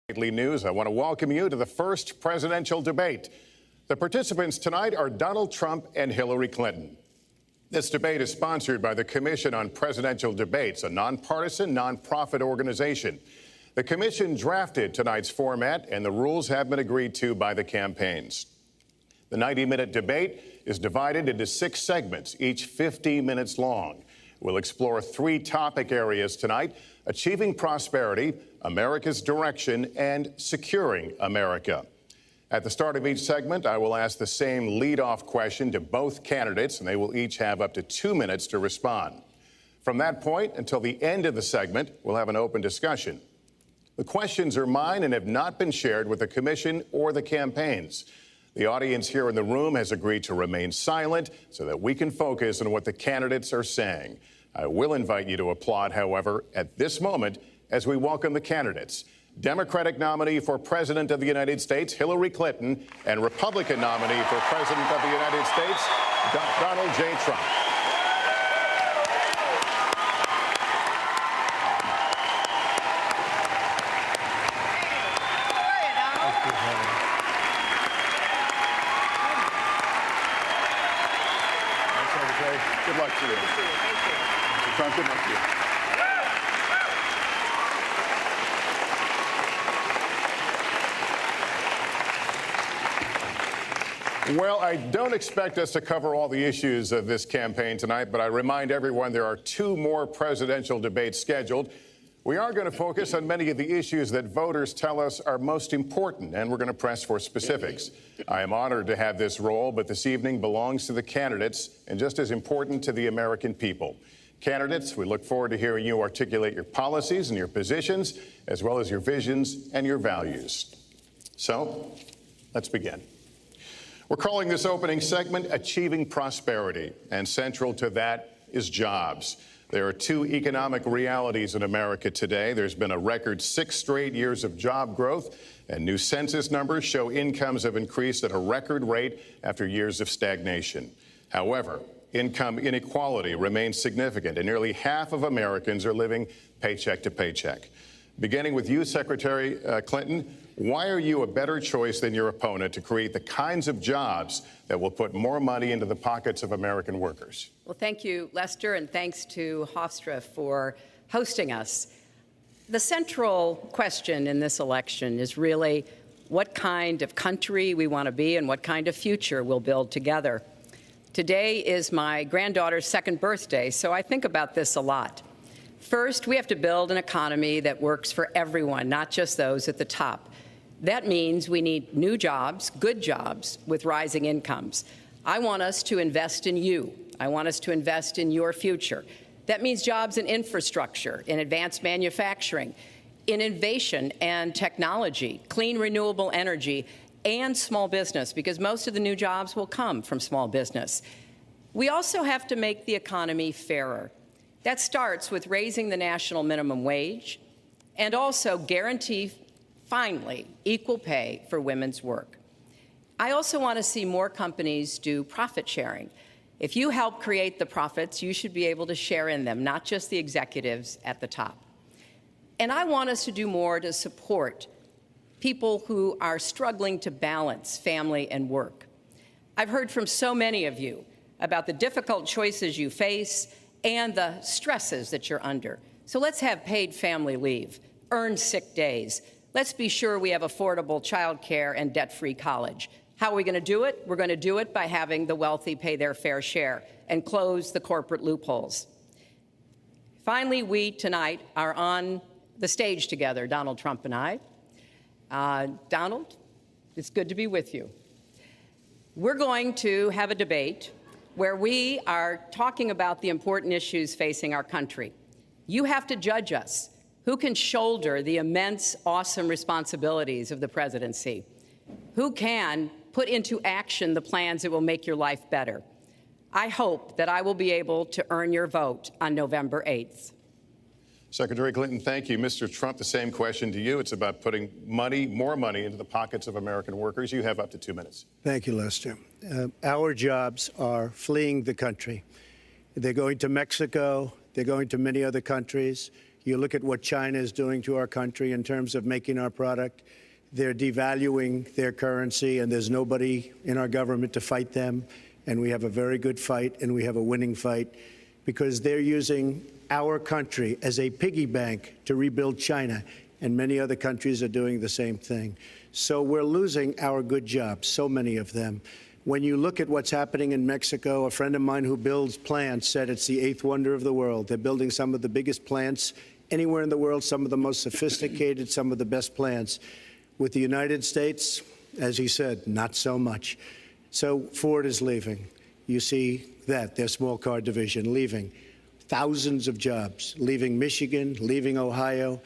Nightly News. I want to welcome you to the first presidential debate. The participants tonight are Donald Trump and Hillary Clinton. This debate is sponsored by the Commission on Presidential Debates, a nonpartisan, nonprofit organization. The commission drafted tonight's format, and the rules have been agreed to by the campaigns. The 90-minute debate is divided into 6 segments, each 50 minutes long. We'll explore 3 topic areas tonight: achieving prosperity, America's direction, and securing America. At the start of each segment, I will ask the same lead-off question to both candidates, and they will each have up to 2 minutes to respond. From that point until the end of the segment, we'll have an open discussion. The questions are mine and have not been shared with the commission or the campaigns. The audience here in the room has agreed to remain silent so that we can focus on what the candidates are saying. I will invite you to applaud, however, at this moment as we welcome the candidates. Democratic nominee for President of the United States, Hillary Clinton, and Republican nominee for President of the United States, Donald J. Trump. Good luck to you. Mr. Trump, good luck to you. Well, I don't expect us to cover all the issues of this campaign tonight, but I remind everyone there are 2 more presidential debates scheduled. We are going to focus on many of the issues that voters tell us are most important, and we're going to press for specifics. I am honored to have this role, but this evening belongs to the candidates and just as important to the American people. Candidates, we look forward to hearing you articulate your policies and your positions, as well as your visions and your values. So, let's begin. We're calling this opening segment Achieving Prosperity, and central to that is jobs. There are 2 economic realities in America today. There's been a record 6 straight years of job growth, and new census numbers show incomes have increased at a record rate after years of stagnation. However, income inequality remains significant, and nearly half of Americans are living paycheck to paycheck. Beginning with you, Secretary Clinton, why are you a better choice than your opponent to create the kinds of jobs that will put more money into the pockets of American workers? Well, thank you, Lester, and thanks to Hofstra for hosting us. The central question in this election is really what kind of country we want to be and what kind of future we'll build together. Today is my granddaughter's 2nd birthday, so I think about this a lot. First, we have to build an economy that works for everyone, not just those at the top. That means we need new jobs, good jobs, with rising incomes. I want us to invest in you. I want us to invest in your future. That means jobs in infrastructure, in advanced manufacturing, in innovation and technology, clean renewable energy, and small business, because most of the new jobs will come from small business. We also have to make the economy fairer. That starts with raising the national minimum wage and also guarantee, finally, equal pay for women's work. I also want to see more companies do profit sharing. If you help create the profits, you should be able to share in them, not just the executives at the top. And I want us to do more to support people who are struggling to balance family and work. I've heard from so many of you about the difficult choices you face and the stresses that you're under. So let's have paid family leave, earned sick days. Let's be sure we have affordable child care and debt-free college. How are we going to do it? We're going to do it by having the wealthy pay their fair share and close the corporate loopholes. Finally, we tonight are on the stage together, Donald Trump and I. Donald, it's good to be with you. We're going to have a debate where we are talking about the important issues facing our country. You have to judge us. Who can shoulder the immense, awesome responsibilities of the presidency? Who can put into action the plans that will make your life better? I hope that I will be able to earn your vote on November 8th. Secretary Clinton, thank you. Mr. Trump, the same question to you. It's about putting more money into the pockets of American workers. You have up to 2 minutes. Thank you, Lester. Our jobs are fleeing the country. They're going to Mexico. They're going to many other countries. You look at what China is doing to our country in terms of making our product. They're devaluing their currency, and there's nobody in our government to fight them. And we have a very good fight, and we have a winning fight, because they're using our country as a piggy bank to rebuild China, and many other countries are doing the same thing. So we're losing our good jobs, so many of them. When you look at what's happening in Mexico, a friend of mine who builds plants said it's the 8th wonder of the world. They're building some of the biggest plants anywhere in the world, some of the most sophisticated, some of the best plants. With the United States, as he said, not so much. So Ford is leaving. You see that, their small car division leaving. Thousands of jobs, leaving Michigan, leaving Ohio.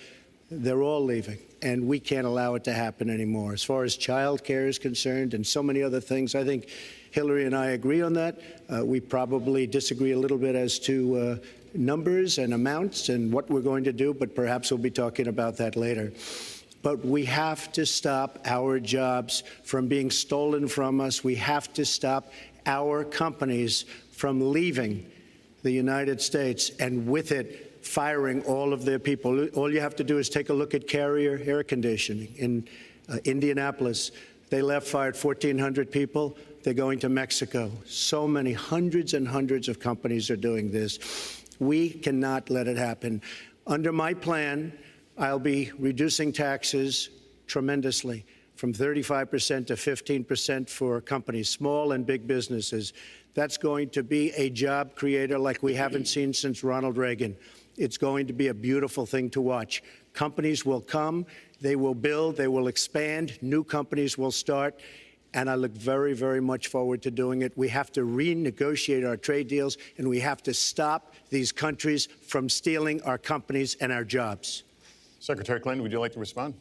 They're all leaving, and we can't allow it to happen anymore. As far as child care is concerned and so many other things, I think Hillary and I agree on that. We probably disagree a little bit as to numbers and amounts and what we're going to do, but perhaps we'll be talking about that later. But we have to stop our jobs from being stolen from us. We have to stop our companies from leaving the United States, and with it, firing all of their people. All you have to do is take a look at Carrier Air Conditioning in Indianapolis. They left, fired 1,400 people. They're going to Mexico. So many, hundreds and hundreds of companies are doing this. We cannot let it happen. Under my plan, I'll be reducing taxes tremendously, from 35% to 15% for companies, small and big businesses. That's going to be a job creator like we haven't seen since Ronald Reagan. It's going to be a beautiful thing to watch. Companies will come, they will build, they will expand, new companies will start, and I look very, very much forward to doing it. We have to renegotiate our trade deals, and we have to stop these countries from stealing our companies and our jobs. Secretary Clinton, would you like to respond?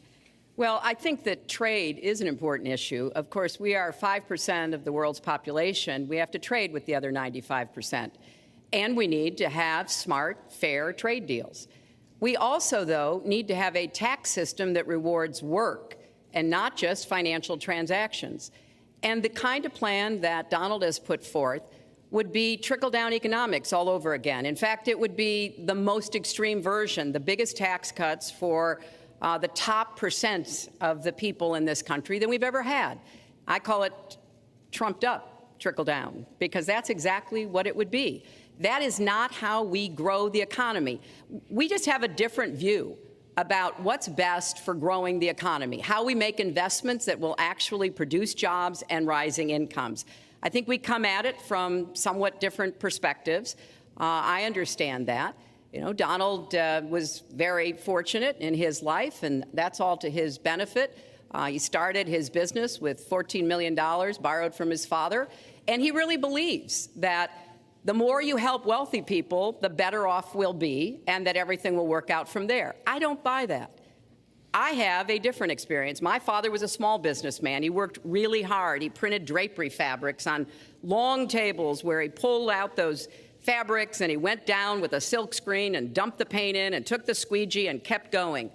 Well, I think that trade is an important issue. Of course, we are 5% of the world's population. We have to trade with the other 95%. And we need to have smart, fair trade deals. We also, though, need to have a tax system that rewards work and not just financial transactions. And the kind of plan that Donald has put forth would be trickle-down economics all over again. In fact, it would be the most extreme version, the biggest tax cuts for the top percent of the people in this country than we've ever had. I call it trumped-up trickle-down, because that's exactly what it would be. That is not how we grow the economy. We just have a different view about what's best for growing the economy, how we make investments that will actually produce jobs and rising incomes. I think we come at it from somewhat different perspectives. I understand that. You know, Donald was very fortunate in his life, and that's all to his benefit. He started his business with $14 million borrowed from his father, and he really believes that the more you help wealthy people, the better off we'll be, and that everything will work out from there. I don't buy that. I have a different experience. My father was a small businessman. He worked really hard. He printed drapery fabrics on long tables where he pulled out those fabrics and he went down with a silk screen and dumped the paint in and took the squeegee and kept going.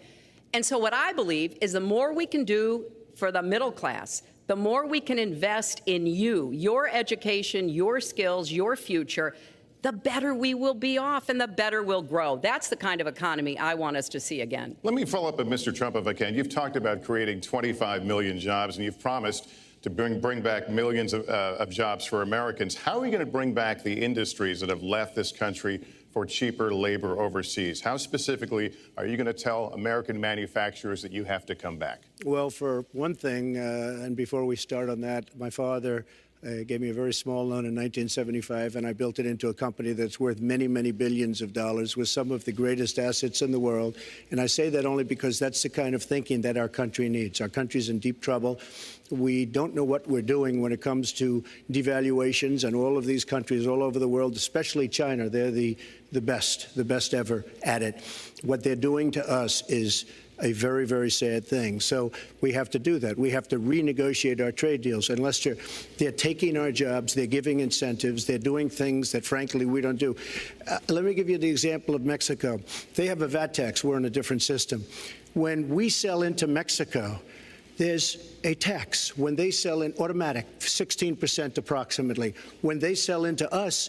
And so what I believe is the more we can do for the middle class, the more we can invest in you, your education, your skills, your future, the better we will be off and the better we'll grow. That's the kind of economy I want us to see again. Let me follow up with Mr. Trump if I can. You've talked about creating 25 million jobs, and you've promised to bring back millions of jobs for Americans. How are you going to bring back the industries that have left this country for cheaper labor overseas? How specifically are you going to tell American manufacturers that you have to come back? Well, for one thing, and before we start on that, my father gave me a very small loan in 1975, and I built it into a company that's worth many, many billions of dollars with some of the greatest assets in the world. And I say that only because that's the kind of thinking that our country needs. Our country's in deep trouble. We don't know what we're doing when it comes to devaluations, and all of these countries all over the world, especially China, they're the best ever at it. What they're doing to us is a very, very sad thing. So we have to do that. We have to renegotiate our trade deals. And Lester, they're taking our jobs, they're giving incentives, they're doing things that, frankly, we don't do. Let me give you the example of Mexico. They have a VAT tax. We're in a different system. When we sell into Mexico, there's a tax. When they sell in automatic, 16% approximately. When they sell into us,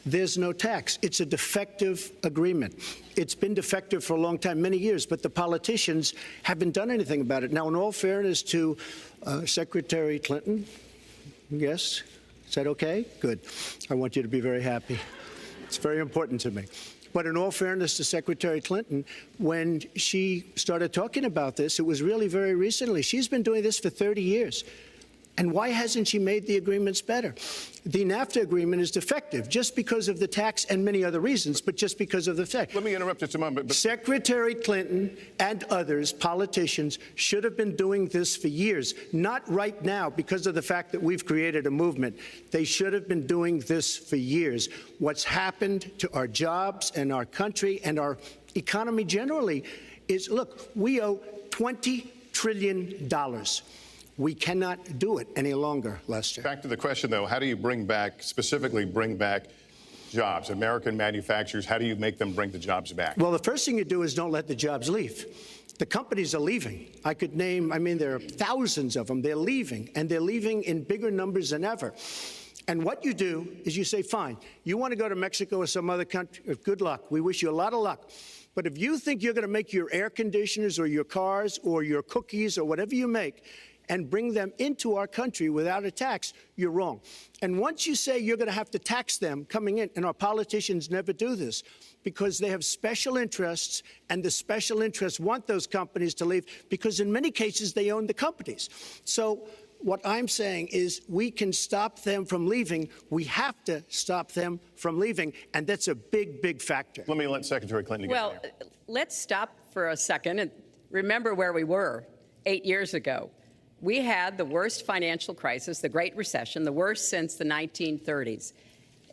there's no tax. It's a defective agreement. It's been defective for a long time, many years, but the politicians haven't done anything about it. Now, in all fairness to Secretary Clinton, yes, is that okay? Good. I want you to be very happy. It's very important to me. But in all fairness to Secretary Clinton, when she started talking about this, it was really very recently. She's been doing this for 30 years. And why hasn't she made the agreements better? The NAFTA agreement is defective just because of the tax and many other reasons, but just because of the fact. Let me interrupt just a moment. Secretary Clinton and others, politicians, should have been doing this for years, not right now because of the fact that we've created a movement. They should have been doing this for years. What's happened to our jobs and our country and our economy generally is, look, we owe $20 trillion. We cannot do it any longer, Lester. Back to the question, though, how do you specifically bring back jobs? American manufacturers, how do you make them bring the jobs back? Well, the first thing you do is don't let the jobs leave. The companies are leaving. I could name, there are thousands of them. They're leaving, and they're leaving in bigger numbers than ever. And what you do is you say, fine, you want to go to Mexico or some other country, good luck. We wish you a lot of luck. But if you think you're going to make your air conditioners or your cars or your cookies or whatever you make and bring them into our country without a tax, you're wrong. And once you say you're going to have to tax them coming in, and our politicians never do this, because they have special interests, and the special interests want those companies to leave, because in many cases they own the companies. So what I'm saying is we can stop them from leaving. We have to stop them from leaving, and that's a big, big factor. Let me let Secretary Clinton get in there. Let's stop for a second and remember where we were 8 years ago. We had the worst financial crisis, the Great Recession, the worst since the 1930s.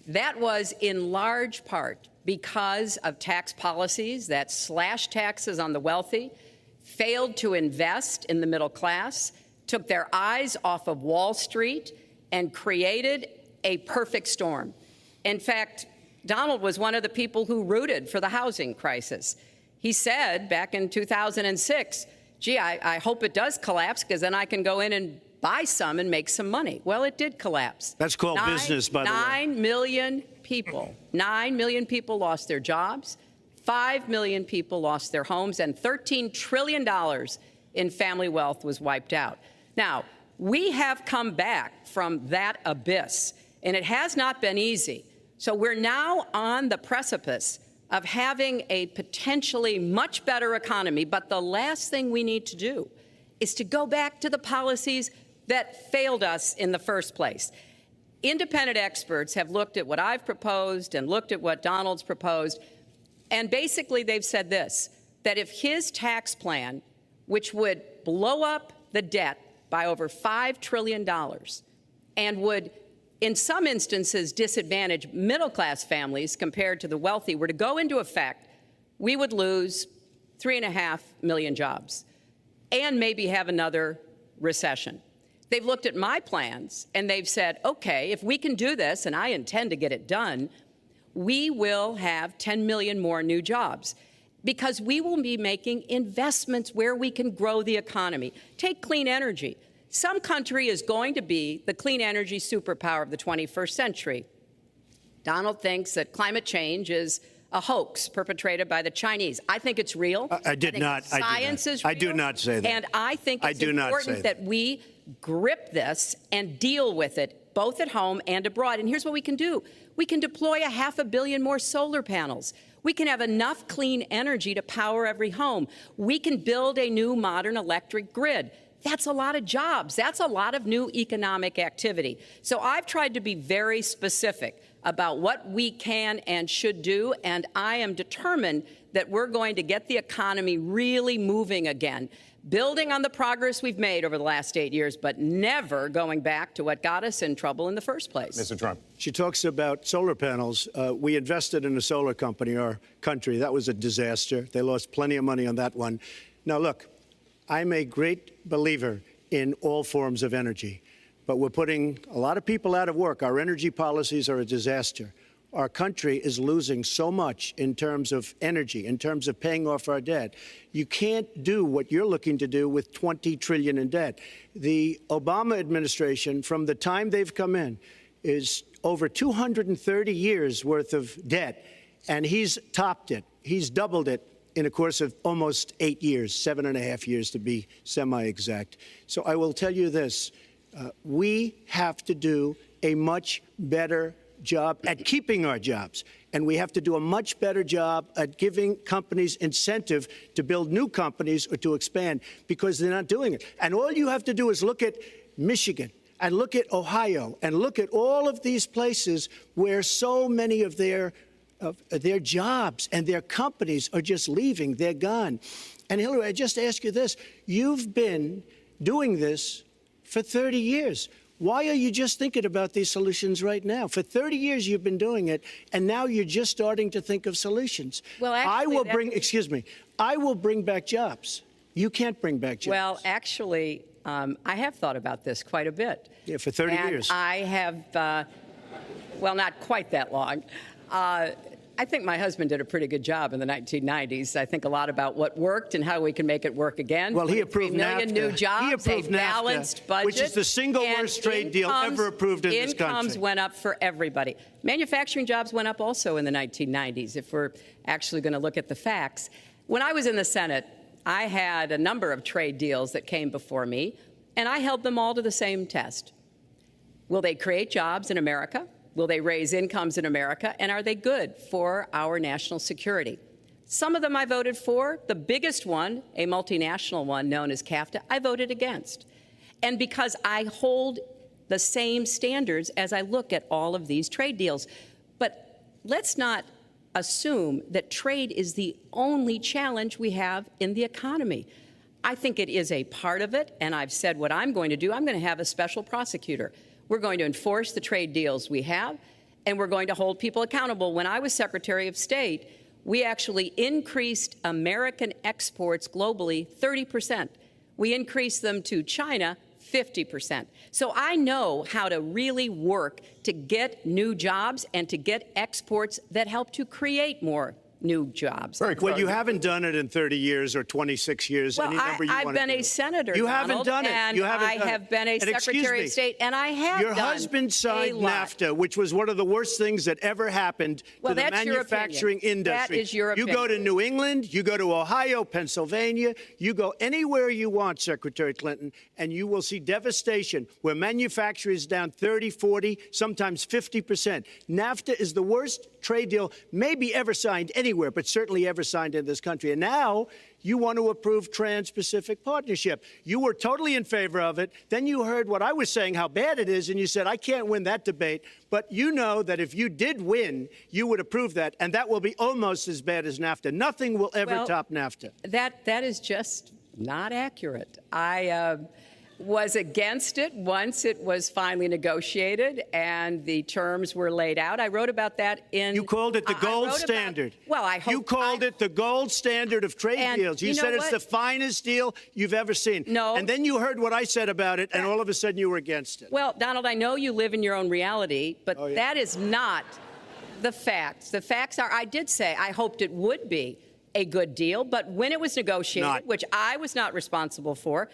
That was in large part because of tax policies that slashed taxes on the wealthy, failed to invest in the middle class, took their eyes off of Wall Street, and created a perfect storm. In fact, Donald was one of the people who rooted for the housing crisis. He said back in 2006, gee, I hope it does collapse because then I can go in and buy some and make some money. Well, it did collapse. That's called business, by the way. 9 million people lost their jobs, 5 million people lost their homes, and $13 trillion in family wealth was wiped out. Now, we have come back from that abyss, and it has not been easy. So we're now on the precipice of having a potentially much better economy, but the last thing we need to do is to go back to the policies that failed us in the first place. Independent experts have looked at what I've proposed and looked at what Donald's proposed, and basically they've said this, that if his tax plan, which would blow up the debt by over $5 trillion and would in some instances disadvantage middle-class families compared to the wealthy, were to go into effect, we would lose 3.5 million jobs and maybe have another recession. They've looked at my plans and they've said, okay, if we can do this, and I intend to get it done, we will have 10 million more new jobs because we will be making investments where we can grow the economy. Take clean energy. Some country is going to be the clean energy superpower of the 21st century. Donald thinks that climate change is a hoax perpetrated by the Chinese. I think it's real. I did not. Science is real. I do not say that. And I think it's important that we grip this and deal with it, both at home and abroad. And here's what we can do. We can deploy 500 million more solar panels. We can have enough clean energy to power every home. We can build a new modern electric grid. That's a lot of jobs. That's a lot of new economic activity. So I've tried to be very specific about what we can and should do, and I am determined that we're going to get the economy really moving again, building on the progress we've made over the last 8 years, but never going back to what got us in trouble in the first place. Mr. Trump. She talks about solar panels. We invested in a solar company, our country. That was a disaster. They lost plenty of money on that one. Now, look, I'm a great believer in all forms of energy, but we're putting a lot of people out of work. Our energy policies are a disaster. Our country is losing so much in terms of energy, in terms of paying off our debt. You can't do what you're looking to do with $20 trillion in debt. The Obama administration, from the time they've come in, is over 230 years worth of debt, and he's topped it. He's doubled it in a course of almost 8 years, 7.5 years to be semi-exact. So I will tell you this, we have to do a much better job at keeping our jobs. And we have to do a much better job at giving companies incentive to build new companies or to expand, because they're not doing it. And all you have to do is look at Michigan and look at Ohio and look at all of these places where so many of their jobs and their companies are just leaving. They're gone. And Hillary, I just ask you this. You've been doing this for 30 years. Why are you just thinking about these solutions right now? For 30 years you've been doing it, and now you're just starting to think of solutions. Well, actually, I will bring back jobs. You can't bring back jobs. Well, actually, I have thought about this quite a bit. Yeah, for 30 years. I have, well, not quite that long. I think my husband did a pretty good job in the 1990s. I think a lot about what worked and how we can make it work again. Well, he approved 3 million NAFTA. new jobs, he approved a balanced NAFTA, budget, which is the single worst trade deal ever approved in this country. Incomes went up for everybody. Manufacturing jobs went up also in the 1990s, if we're actually going to look at the facts. When I was in the Senate, I had a number of trade deals that came before me, and I held them all to the same test. Will they create jobs in America? Will they raise incomes in America? And are they good for our national security? Some of them I voted for. The biggest one, a multinational one known as CAFTA, I voted against. And because I hold the same standards as I look at all of these trade deals. But let's not assume that trade is the only challenge we have in the economy. I think it is a part of it, and I've said what I'm going to do. I'm going to have a special prosecutor. We're going to enforce the trade deals we have, and we're going to hold people accountable. When I was Secretary of State, we actually increased American exports globally 30%. We increased them to China 50%. So I know how to really work to get new jobs and to get exports that help to create more new jobs. Well, you haven't done it in 30 years or 26 years. Well, any number you I've want to been do. a senator, You Donald, haven't done it. And you haven't I done have it. been a And Secretary of State, and I have Your done husband signed a lot. NAFTA, which was one of the worst things that ever happened Well, to the that's your manufacturing opinion. industry. That is your You go to opinion. New England, you go to Ohio, Pennsylvania, you go anywhere you want, Secretary Clinton, and you will see devastation where manufacturing is down 30, 40, sometimes 50%. NAFTA is the worst trade deal maybe ever signed anywhere, but certainly ever signed in this country. And now you want to approve Trans-Pacific Partnership. You were totally in favor of it. Then you heard what I was saying, how bad it is, and you said, I can't win that debate. But you know that if you did win, you would approve that, and that will be almost as bad as NAFTA. Nothing will ever top NAFTA. That is just not accurate. I was against it once it was finally negotiated and the terms were laid out. I wrote about that in... You called it the gold standard. Well, I hope... You called it the gold standard of trade deals. You said it's the finest deal you've ever seen. No. And then you heard what I said about it, and all of a sudden you were against it. Well, Donald, I know you live in your own reality, but that is not the facts. The facts are, I did say I hoped it would be a good deal, but when it was negotiated, which I was not responsible for,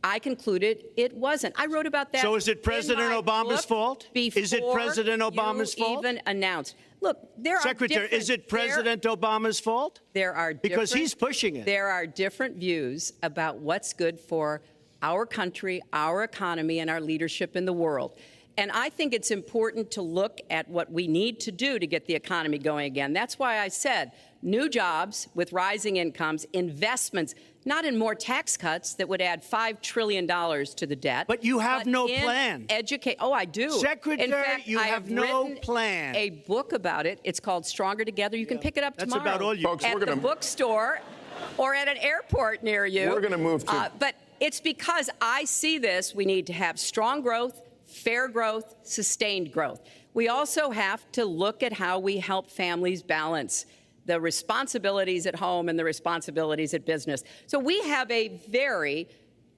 I concluded it wasn't. I wrote about that. So is it President Obama's fault? Is it President Obama's fault? Even announced. Look, there Secretary, are different, is it President Obama's fault? There are because he's pushing it. There are different views about what's good for our country, our economy, and our leadership in the world. And I think it's important to look at what we need to do to get the economy going again. That's why I said new jobs with rising incomes, investments, not in more tax cuts that would add $5 trillion to the debt. But you have no plan. Oh, I do. Secretary, in fact, you have no plan. A book about it. It's called Stronger Together. You can pick it up tomorrow. That's about all you... Folks, at the bookstore or at an airport near you. We're going to move to... But it's because I see this. We need to have strong growth, fair growth, sustained growth. We also have to look at how we help families balance the responsibilities at home and the responsibilities at business. So we have a very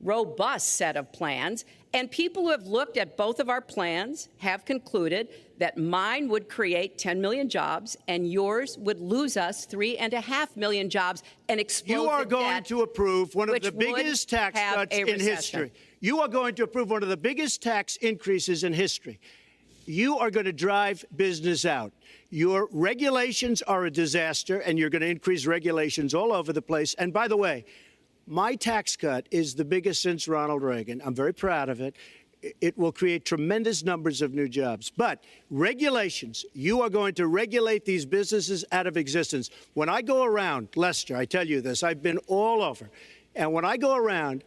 robust set of plans, and people who have looked at both of our plans have concluded that mine would create 10 million jobs and yours would lose us 3.5 million jobs and explode You are the going debt, to approve one of which the biggest would tax have cuts a in recession. history. You are going to approve one of the biggest tax increases in history. you are going to drive business out. Your regulations are a disaster, and you're going to increase regulations all over the place. And by the way, my tax cut is the biggest since Ronald Reagan. I'm very proud of it. It will create tremendous numbers of new jobs. But regulations, you are going to regulate these businesses out of existence. When I go around, Lester, I tell you this, I've been all over. And when I go around,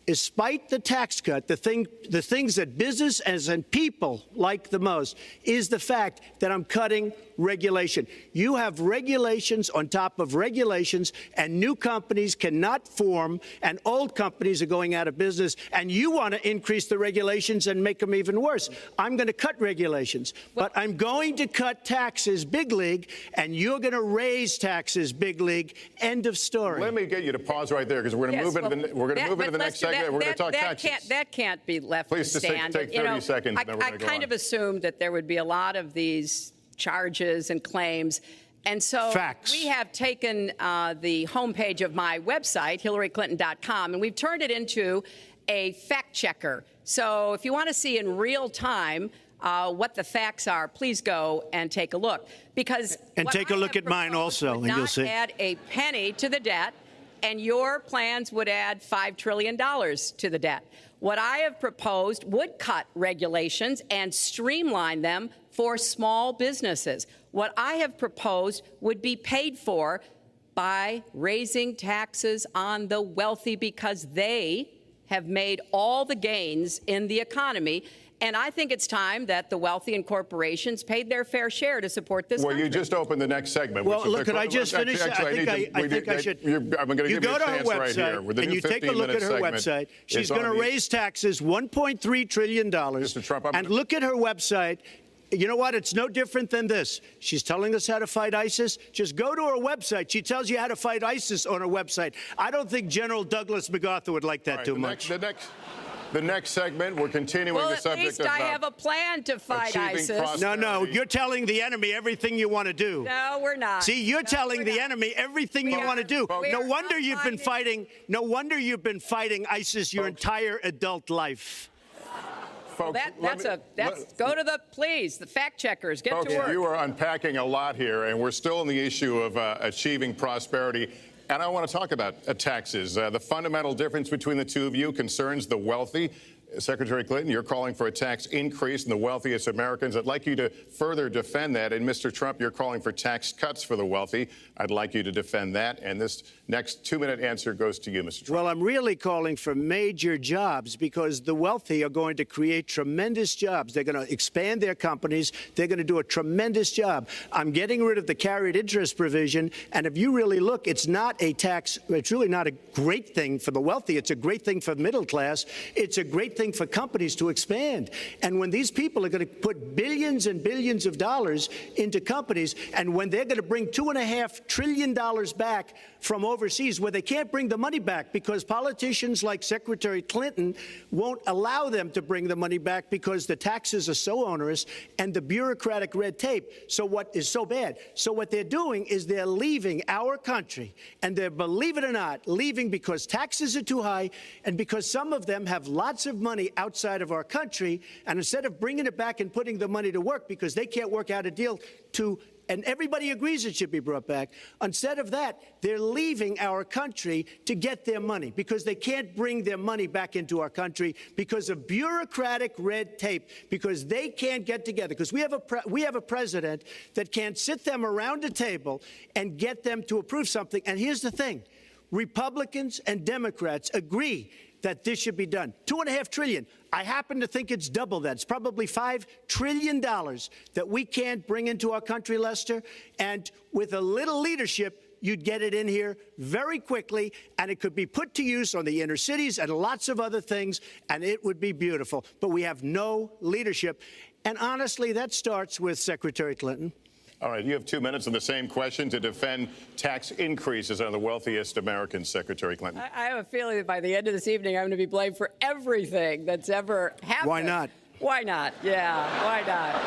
despite the tax cut, the things that businesses and people like the most is the fact that I'm cutting regulation. You have regulations on top of regulations, and new companies cannot form, and old companies are going out of business, and you want to increase the regulations and make them even worse. I'm going to cut regulations, but I'm going to cut taxes big league, and you're going to raise taxes big league. End of story. Let me get you to pause right there, because we're going to move into the next segment. We're going to talk taxes. That can't be left Please to stand. Take 30 seconds. And then we're going to go on. I kind of assumed that there would be a lot of these charges and claims. And so we have taken the homepage of my website, HillaryClinton.com, and we've turned it into a fact checker. So if you want to see in real time what the facts are, please go and take a look. Because and take a look at mine also, and you'll see. Add a penny to the debt, and your plans would add $5 trillion to the debt. What I have proposed would cut regulations and streamline them for small businesses. What I have proposed would be paid for by raising taxes on the wealthy, because they have made all the gains in the economy. And I think it's time that the wealthy and corporations paid their fair share to support this country. Well, you just opened the next segment. Well, look, could I just finish? I think I should. I'm going to give you a chance right here. And you take a look at her website. She's going to raise taxes $1.3 trillion. Mr. Trump, and look at her website. You know what? It's no different than this. She's telling us how to fight ISIS. Just go to her website. She tells you how to fight ISIS on her website. I don't think General Douglas MacArthur would like that too much. The next segment, we're continuing the subject of... Well, at least I have a plan to fight ISIS. No, you're telling the enemy everything you want to do. No, we're not. See, you're telling the enemy everything you want to do. No wonder you've been fighting ISIS your entire adult life. Folks, go to the fact checkers, get to work. You are unpacking a lot here, and we're still on the issue of achieving prosperity. And I want to talk about taxes. The fundamental difference between the two of you concerns the wealthy. Secretary Clinton, you're calling for a tax increase in the wealthiest Americans. I'd like you to further defend that. And Mr. Trump, you're calling for tax cuts for the wealthy. I'd like you to defend that. And this next 2-minute answer goes to you, Mr. Trump. Well, I'm really calling for major jobs, because the wealthy are going to create tremendous jobs. They're going to expand their companies. They're going to do a tremendous job. I'm getting rid of the carried interest provision. And if you really look, it's not a tax. It's really not a great thing for the wealthy. It's a great thing for the middle class. It's a great thing for companies to expand. And when these people are going to put billions and billions of dollars into companies, and when they're going to bring $2.5 trillion back from overseas, where they can't bring the money back because politicians like Secretary Clinton won't allow them to bring the money back because the taxes are so onerous and the bureaucratic red tape. So what is so bad? So what they're doing is they're leaving our country, and they're, believe it or not, leaving because taxes are too high and because some of them have lots of money outside of our country, and instead of bringing it back and putting the money to work because they can't work out a deal to, and everybody agrees it should be brought back, instead of that, they're leaving our country to get their money because they can't bring their money back into our country because of bureaucratic red tape, because they can't get together, because we have a president that can't sit them around a table and get them to approve something. And here's the thing. Republicans and Democrats agree that this should be done. $2.5 trillion. I happen to think it's double that. It's probably $5 trillion that we can't bring into our country, Lester. And with a little leadership, you'd get it in here very quickly, and it could be put to use on the inner cities and lots of other things, and it would be beautiful. But we have no leadership. And honestly, that starts with Secretary Clinton. All right, you have 2 minutes on the same question to defend tax increases on the wealthiest Americans, Secretary Clinton. I have a feeling that by the end of this evening, I'm going to be blamed for everything that's ever happened. Why not? Why not? Yeah, why not?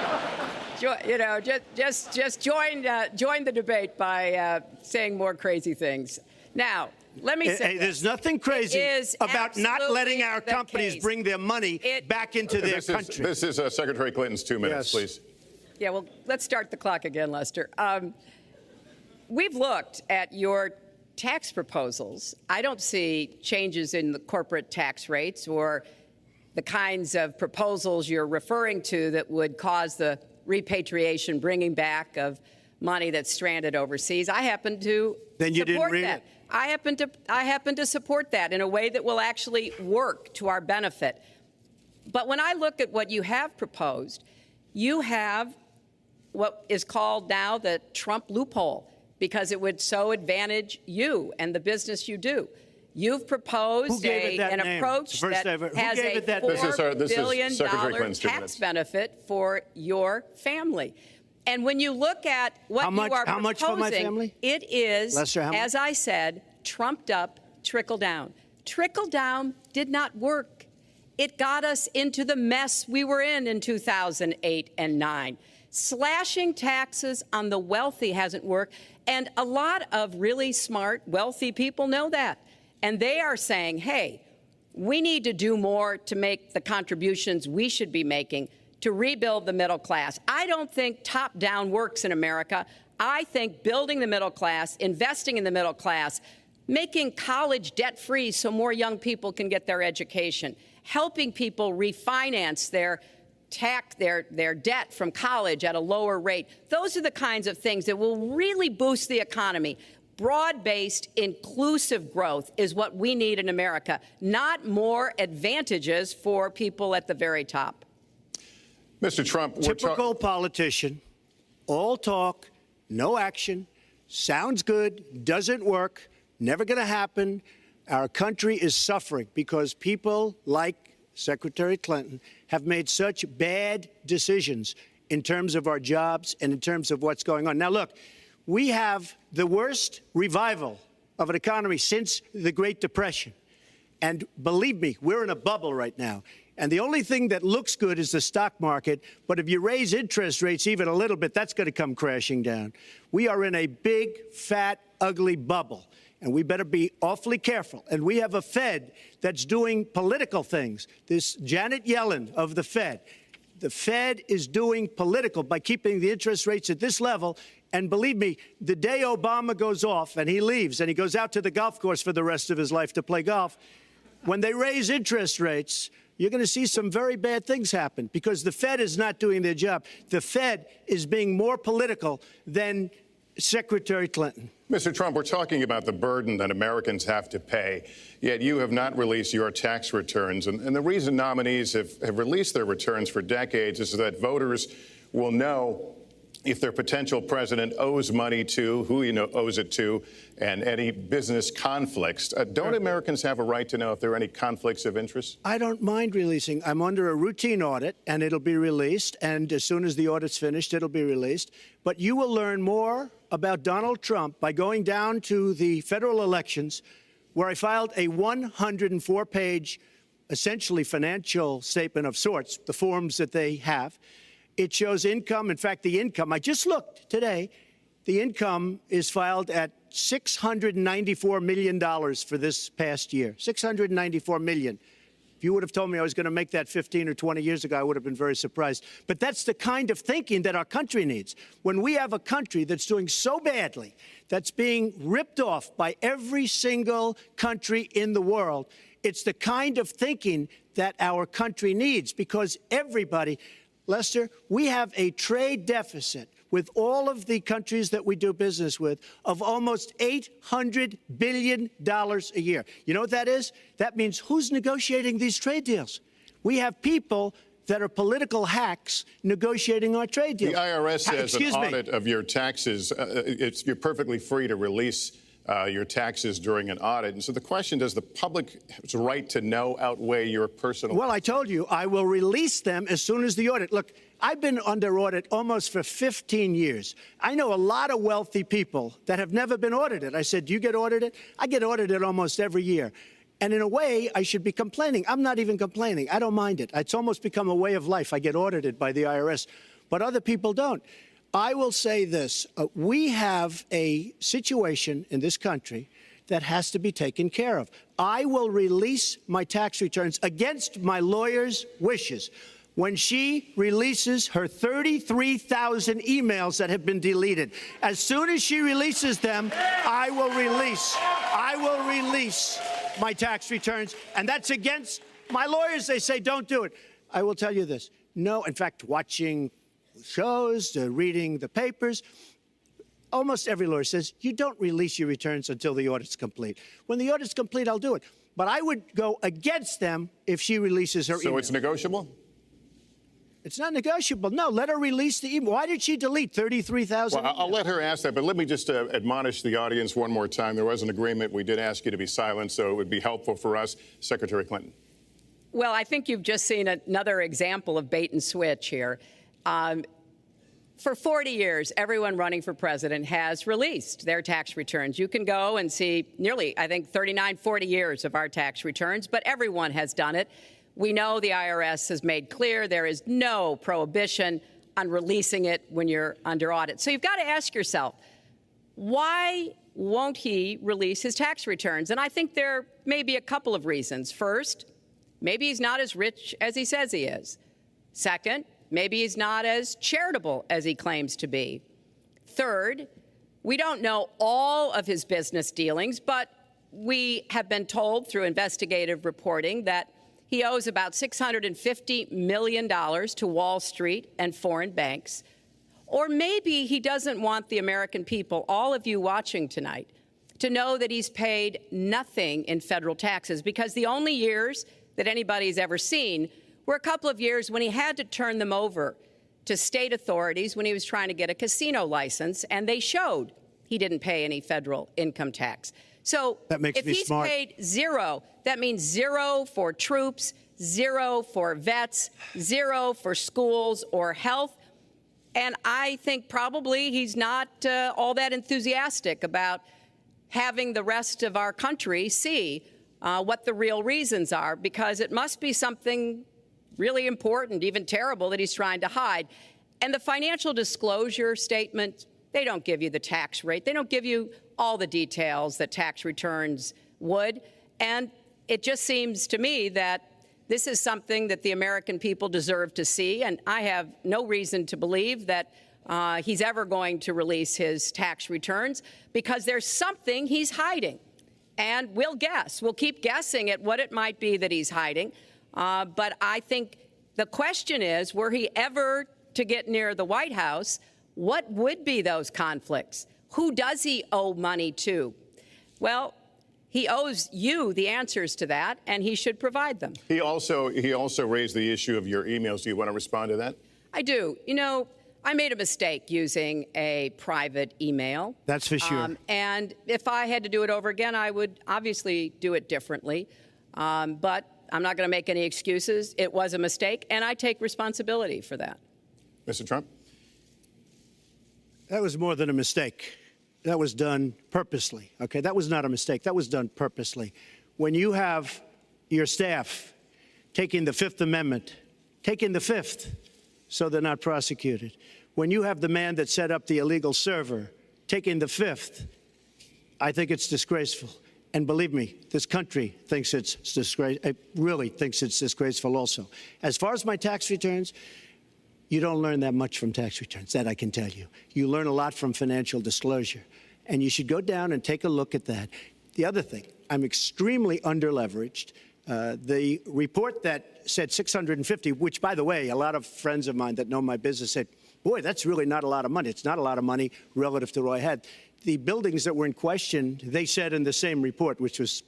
Just join the debate by saying more crazy things. Now, Let me say there's nothing crazy about not letting our companies bring their money back into their country. This is Secretary Clinton's 2 minutes, please. Yeah, well, let's start the clock again, Lester. We've looked at your tax proposals. I don't see changes in the corporate tax rates or the kinds of proposals you're referring to that would cause the repatriation, bringing back of money that's stranded overseas. I happen to support that. I happen to support that in a way that will actually work to our benefit. But when I look at what you have proposed, you have what is called now the Trump loophole, because it would so advantage you and the business you do. You've proposed an approach that has a $4 billion tax benefit for your family. And when you look at what you are proposing, how much for my family? It is, Lester, as I said, trumped up trickle down. Trickle down did not work. It got us into the mess we were in 2008 and 9. Slashing taxes on the wealthy hasn't worked. And a lot of really smart, wealthy people know that. And they are saying, hey, we need to do more to make the contributions we should be making to rebuild the middle class. I don't think top-down works in America. I think building the middle class, investing in the middle class, making college debt-free so more young people can get their education, helping people refinance their debt from college at a lower rate. Those are the kinds of things that will really boost the economy. Broad-based, inclusive growth is what we need in America, not more advantages for people at the very top. Mr. Trump, typical politician, all talk, no action, sounds good, doesn't work, never going to happen. Our country is suffering because people like Secretary Clinton have made such bad decisions in terms of our jobs and in terms of what's going on. Now, look, we have the worst revival of an economy since the Great Depression. And believe me, we're in a bubble right now. And the only thing that looks good is the stock market. But if you raise interest rates even a little bit, that's going to come crashing down. We are in a big, fat, ugly bubble. And we better be awfully careful. And we have a Fed that's doing political things. This Janet Yellen of the Fed is doing political by keeping the interest rates at this level. And believe me, the day Obama goes off and he leaves and he goes out to the golf course for the rest of his life to play golf, when they raise interest rates, you're going to see some very bad things happen because the Fed is not doing their job. The Fed is being more political than Secretary Clinton. Mr. Trump, we're talking about the burden that Americans have to pay, yet you have not released your tax returns. And the reason nominees have released their returns for decades is that voters will know if their potential president owes money to, who he owes it to, and any business conflicts. Don't Americans have a right to know if there are any conflicts of interest? I don't mind releasing. I'm under a routine audit, and it'll be released. And as soon as the audit's finished, it'll be released. But you will learn more about Donald Trump by going down to the federal elections, where I filed a 104-page, essentially financial statement of sorts, the forms that they have. It shows income. In fact, the income, I just looked today, the income is filed at $694 million for this past year. $694 million. If you would have told me I was going to make that 15 or 20 years ago, I would have been very surprised. But that's the kind of thinking that our country needs. When we have a country that's doing so badly, that's being ripped off by every single country in the world, it's the kind of thinking that our country needs because everybody, Lester, we have a trade deficit with all of the countries that we do business with of almost $800 billion a year. You know what that is? That means who's negotiating these trade deals? We have people that are political hacks negotiating our trade deals. The IRS has an audit of your taxes. You're perfectly free to release your taxes during an audit. And so the question, does the public's right to know outweigh your personal? Well, I told you, I will release them as soon as the audit. Look, I've been under audit almost for 15 years. I know a lot of wealthy people that have never been audited. I said, do you get audited? I get audited almost every year. And in a way, I should be complaining. I'm not even complaining. I don't mind it. It's almost become a way of life. I get audited by the IRS, but other people don't. I will say this. We have a situation in this country that has to be taken care of. I will release my tax returns against my lawyer's wishes when she releases her 33,000 emails that have been deleted. As soon as she releases them, I will release my tax returns, and that's against my lawyers. They say don't do it. I will tell you this. No, in fact, watching shows, reading the papers, almost every lawyer says you don't release your returns until the audit's complete. When the audit's complete, I'll do it. But I would go against them if she releases her email. So it's negotiable? It's not negotiable. No, let her release the email. Why did she delete 33,000? Well, I'll let her ask that, but let me just admonish the audience one more time. There was an agreement. We did ask you to be silent, so it would be helpful for us. Secretary Clinton. Well, I think you've just seen another example of bait and switch here. For 40 years, everyone running for president has released their tax returns. You can go and see nearly, I think, 39, 40 years of our tax returns, but everyone has done it. We know the IRS has made clear there is no prohibition on releasing it when you're under audit. So you've got to ask yourself, why won't he release his tax returns? And I think there may be a couple of reasons. First, maybe he's not as rich as he says he is. Second, maybe he's not as charitable as he claims to be. Third, we don't know all of his business dealings, but we have been told through investigative reporting that he owes about $650 million to Wall Street and foreign banks. Or maybe he doesn't want the American people, all of you watching tonight, to know that he's paid nothing in federal taxes, because the only years that anybody's ever seen were a couple of years when he had to turn them over to state authorities when he was trying to get a casino license, and they showed he didn't pay any federal income tax. So if he's paid zero, that means zero for troops, zero for vets, zero for schools or health. And I think probably he's not all that enthusiastic about having the rest of our country see what the real reasons are, because it must be something really important, even terrible, that he's trying to hide. And the financial disclosure statement, they don't give you the tax rate. They don't give you all the details that tax returns would. And it just seems to me that this is something that the American people deserve to see. And I have no reason to believe that he's ever going to release his tax returns, because there's something he's hiding. And we'll guess. We'll keep guessing at what it might be that he's hiding. But I think the question is, were he ever to get near the White House, what would be those conflicts? Who does he owe money to? Well, he owes you the answers to that, and he should provide them. He also raised the issue of your emails. Do you want to respond to that? I do. You know, I made a mistake using a private email. That's for sure. And if I had to do it over again, I would obviously do it differently. But I'm not going to make any excuses. It was a mistake, and I take responsibility for that. Mr. Trump? That was more than a mistake. That was done purposely, okay? That was not a mistake. That was done purposely. When you have your staff taking the Fifth Amendment, taking the Fifth so they're not prosecuted, when you have the man that set up the illegal server taking the Fifth, I think it's disgraceful. And believe me, this country thinks it's disgraceful. It really thinks it's disgraceful also. As far as my tax returns, you don't learn that much from tax returns, that I can tell you. You learn a lot from financial disclosure, and you should go down and take a look at that. The other thing, I'm extremely underleveraged. The report that said 650, which, by the way, a lot of friends of mine that know my business said, boy, that's really not a lot of money. It's not a lot of money relative to what I had. The buildings that were in question, they said in the same report, which was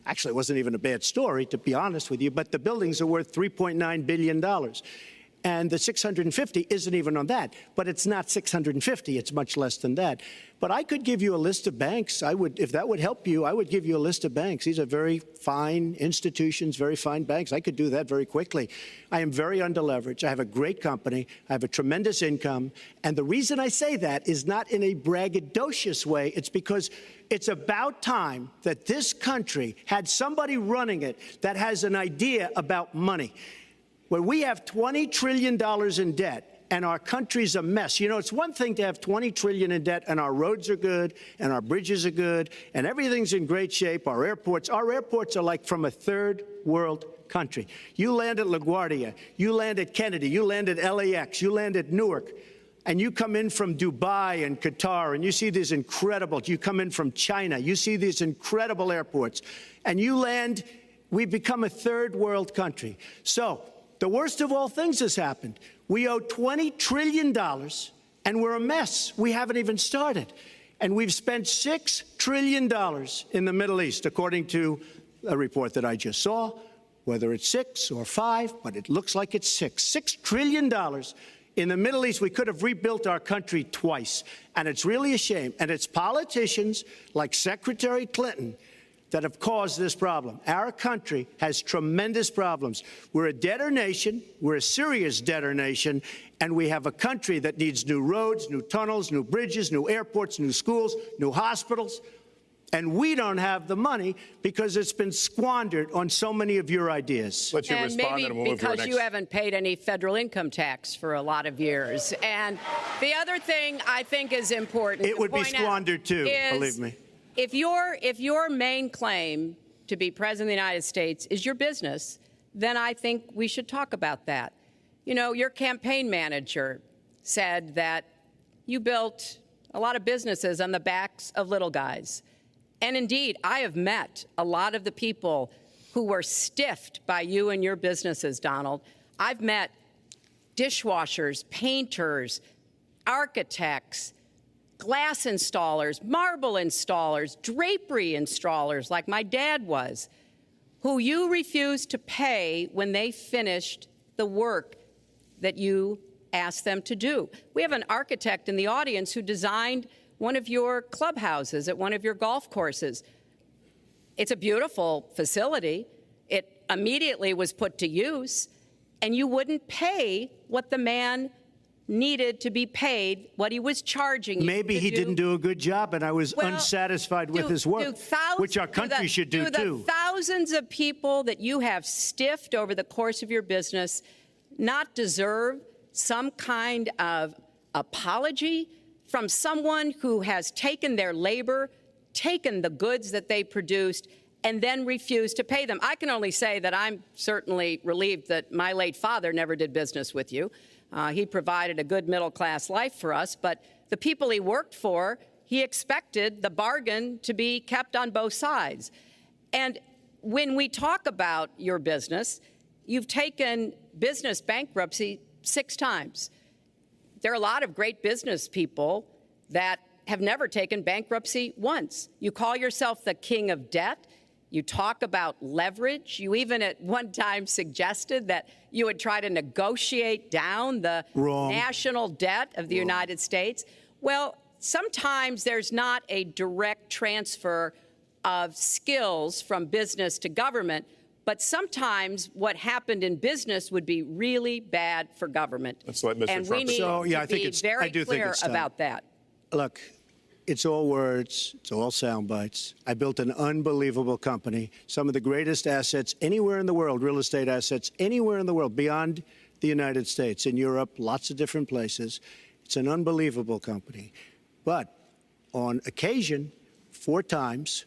actually wasn't even a bad story, to be honest with you, but the buildings are worth $3.9 billion. And the 650 isn't even on that. But it's not 650. It's much less than that. But I could give you a list of banks. I would, if that would help you, I would give you a list of banks. These are very fine institutions, very fine banks. I could do that very quickly. I am very underleveraged. I have a great company. I have a tremendous income. And the reason I say that is not in a braggadocious way. It's because it's about time that this country had somebody running it that has an idea about money. When we have $20 trillion in debt, and our country's a mess. You know, it's one thing to have $20 trillion in debt, and our roads are good, and our bridges are good, and everything's in great shape. Our airports are like from a third world country. You land at LaGuardia, you land at Kennedy, you land at LAX, you land at Newark, and you come in from Dubai and Qatar, and you see these incredible, you come in from China, you see these incredible airports, and you land, we've become a third world country. So the worst of all things has happened. We owe $20 trillion, and we're a mess. We haven't even started. And we've spent $6 trillion in the Middle East, according to a report that I just saw, whether it's 6 or 5, but it looks like it's 6. $6 trillion in the Middle East. We could have rebuilt our country twice, and it's really a shame. And it's politicians like Secretary Clinton that have caused this problem. Our country has tremendous problems. We're a debtor nation, we're a serious debtor nation, and we have a country that needs new roads, new tunnels, new bridges, new airports, new schools, new hospitals. And we don't have the money because it's been squandered on so many of your ideas. Let you and respond, maybe and we'll move to our because next. you haven't paid any federal income tax for a lot of years. And the other thing I think is important It would be squandered too, believe me. If your main claim to be president of the United States is your business, then I think we should talk about that. You know, your campaign manager said that you built a lot of businesses on the backs of little guys. And indeed, I have met a lot of the people who were stiffed by you and your businesses, Donald. I've met dishwashers, painters, architects, glass installers, marble installers, drapery installers, like my dad was, who you refused to pay when they finished the work that you asked them to do. We have an architect in the audience who designed one of your clubhouses at one of your golf courses. It's a beautiful facility. It immediately was put to use, and you wouldn't pay what the man needed to be paid, what he was charging you. Maybe he didn't do a good job, and I was unsatisfied with his work, which our country should do too. The thousands of people that you have stiffed over the course of your business not deserve some kind of apology from someone who has taken their labor, taken the goods that they produced, and then refused to pay them? I can only say that I'm certainly relieved that my late father never did business with you. He provided a good middle-class life for us, but the people he worked for, he expected the bargain to be kept on both sides. And when we talk about your business, you've taken business bankruptcy 6 times. There are a lot of great business people that have never taken bankruptcy once. You call yourself the king of debt. You talk about leverage. You even at one time suggested that you would try to negotiate down the national debt of the United States. Well, sometimes there's not a direct transfer of skills from business to government, but sometimes what happened in business would be really bad for government. Let's let Mr. And Trump we need to be very clear about that. Look, it's all words, it's all sound bites. I built an unbelievable company, some of the greatest assets anywhere in the world, real estate assets anywhere in the world, beyond the United States, in Europe, lots of different places. It's an unbelievable company. But on occasion, 4 times,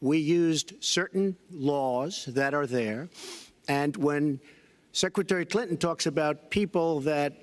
we used certain laws that are there. And when Secretary Clinton talks about people that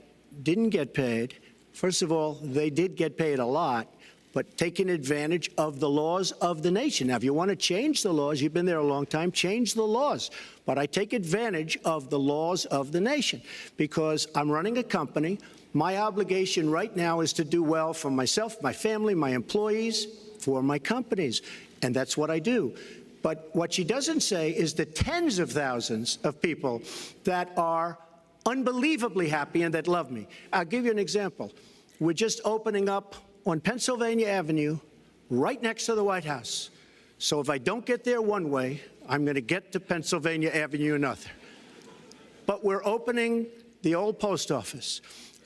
didn't get paid, first of all, they did get paid a lot, but taking advantage of the laws of the nation. Now, if you want to change the laws, you've been there a long time, change the laws. But I take advantage of the laws of the nation because I'm running a company. My obligation right now is to do well for myself, my family, my employees, for my companies. And that's what I do. But what she doesn't say is the tens of thousands of people that are unbelievably happy and that love me. I'll give you an example. We're just opening up on Pennsylvania Avenue, right next to the White House. So if I don't get there one way, I'm going to get to Pennsylvania Avenue another. But we're opening the old post office.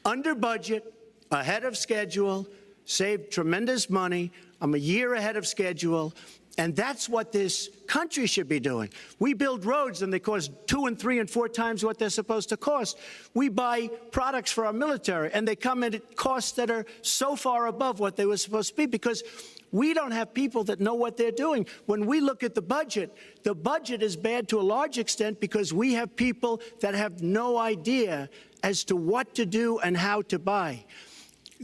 Under budget, ahead of schedule, saved tremendous money. I'm a year ahead of schedule. And that's what this country should be doing. We build roads and they cost 2 and 3 and 4 times what they're supposed to cost. We buy products for our military and they come in at costs that are so far above what they were supposed to be because we don't have people that know what they're doing. When we look at the budget is bad to a large extent because we have people that have no idea as to what to do and how to buy.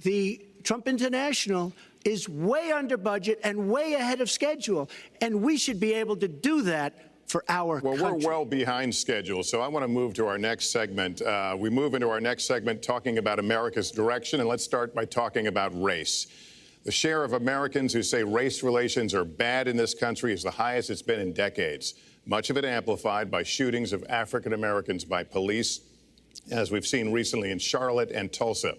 The Trump International is way under budget and way ahead of schedule, and we should be able to do that for our country. Well, we're well behind schedule, so I want to move to our next segment. We move into our next segment talking about America's direction, and let's start by talking about race. The share of Americans who say race relations are bad in this country is the highest it's been in decades, much of it amplified by shootings of African Americans by police, as we've seen recently in Charlotte and Tulsa.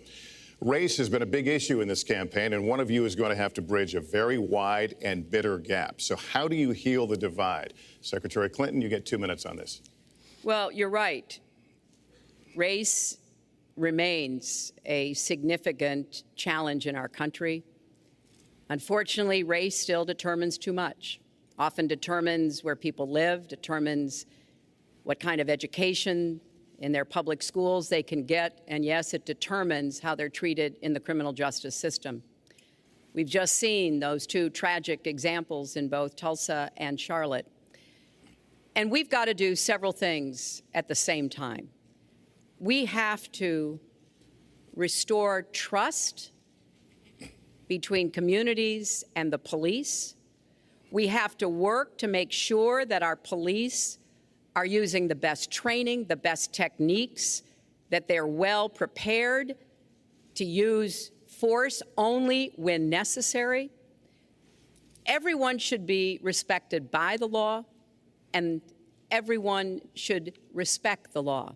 Race has been a big issue in this campaign, and one of you is going to have to bridge a very wide and bitter gap. So how do you heal the divide? Secretary Clinton, you get 2 minutes on this. Well, you're right. Race remains a significant challenge in our country. Unfortunately, race still determines too much, often determines where people live, determines what kind of education in their public schools they can get, and yes, it determines how they're treated in the criminal justice system. We've just seen those 2 tragic examples in both Tulsa and Charlotte. And we've got to do several things at the same time. We have to restore trust between communities and the police. We have to work to make sure that our police are using the best training, the best techniques, that they're well prepared to use force only when necessary. Everyone should be respected by the law, and everyone should respect the law.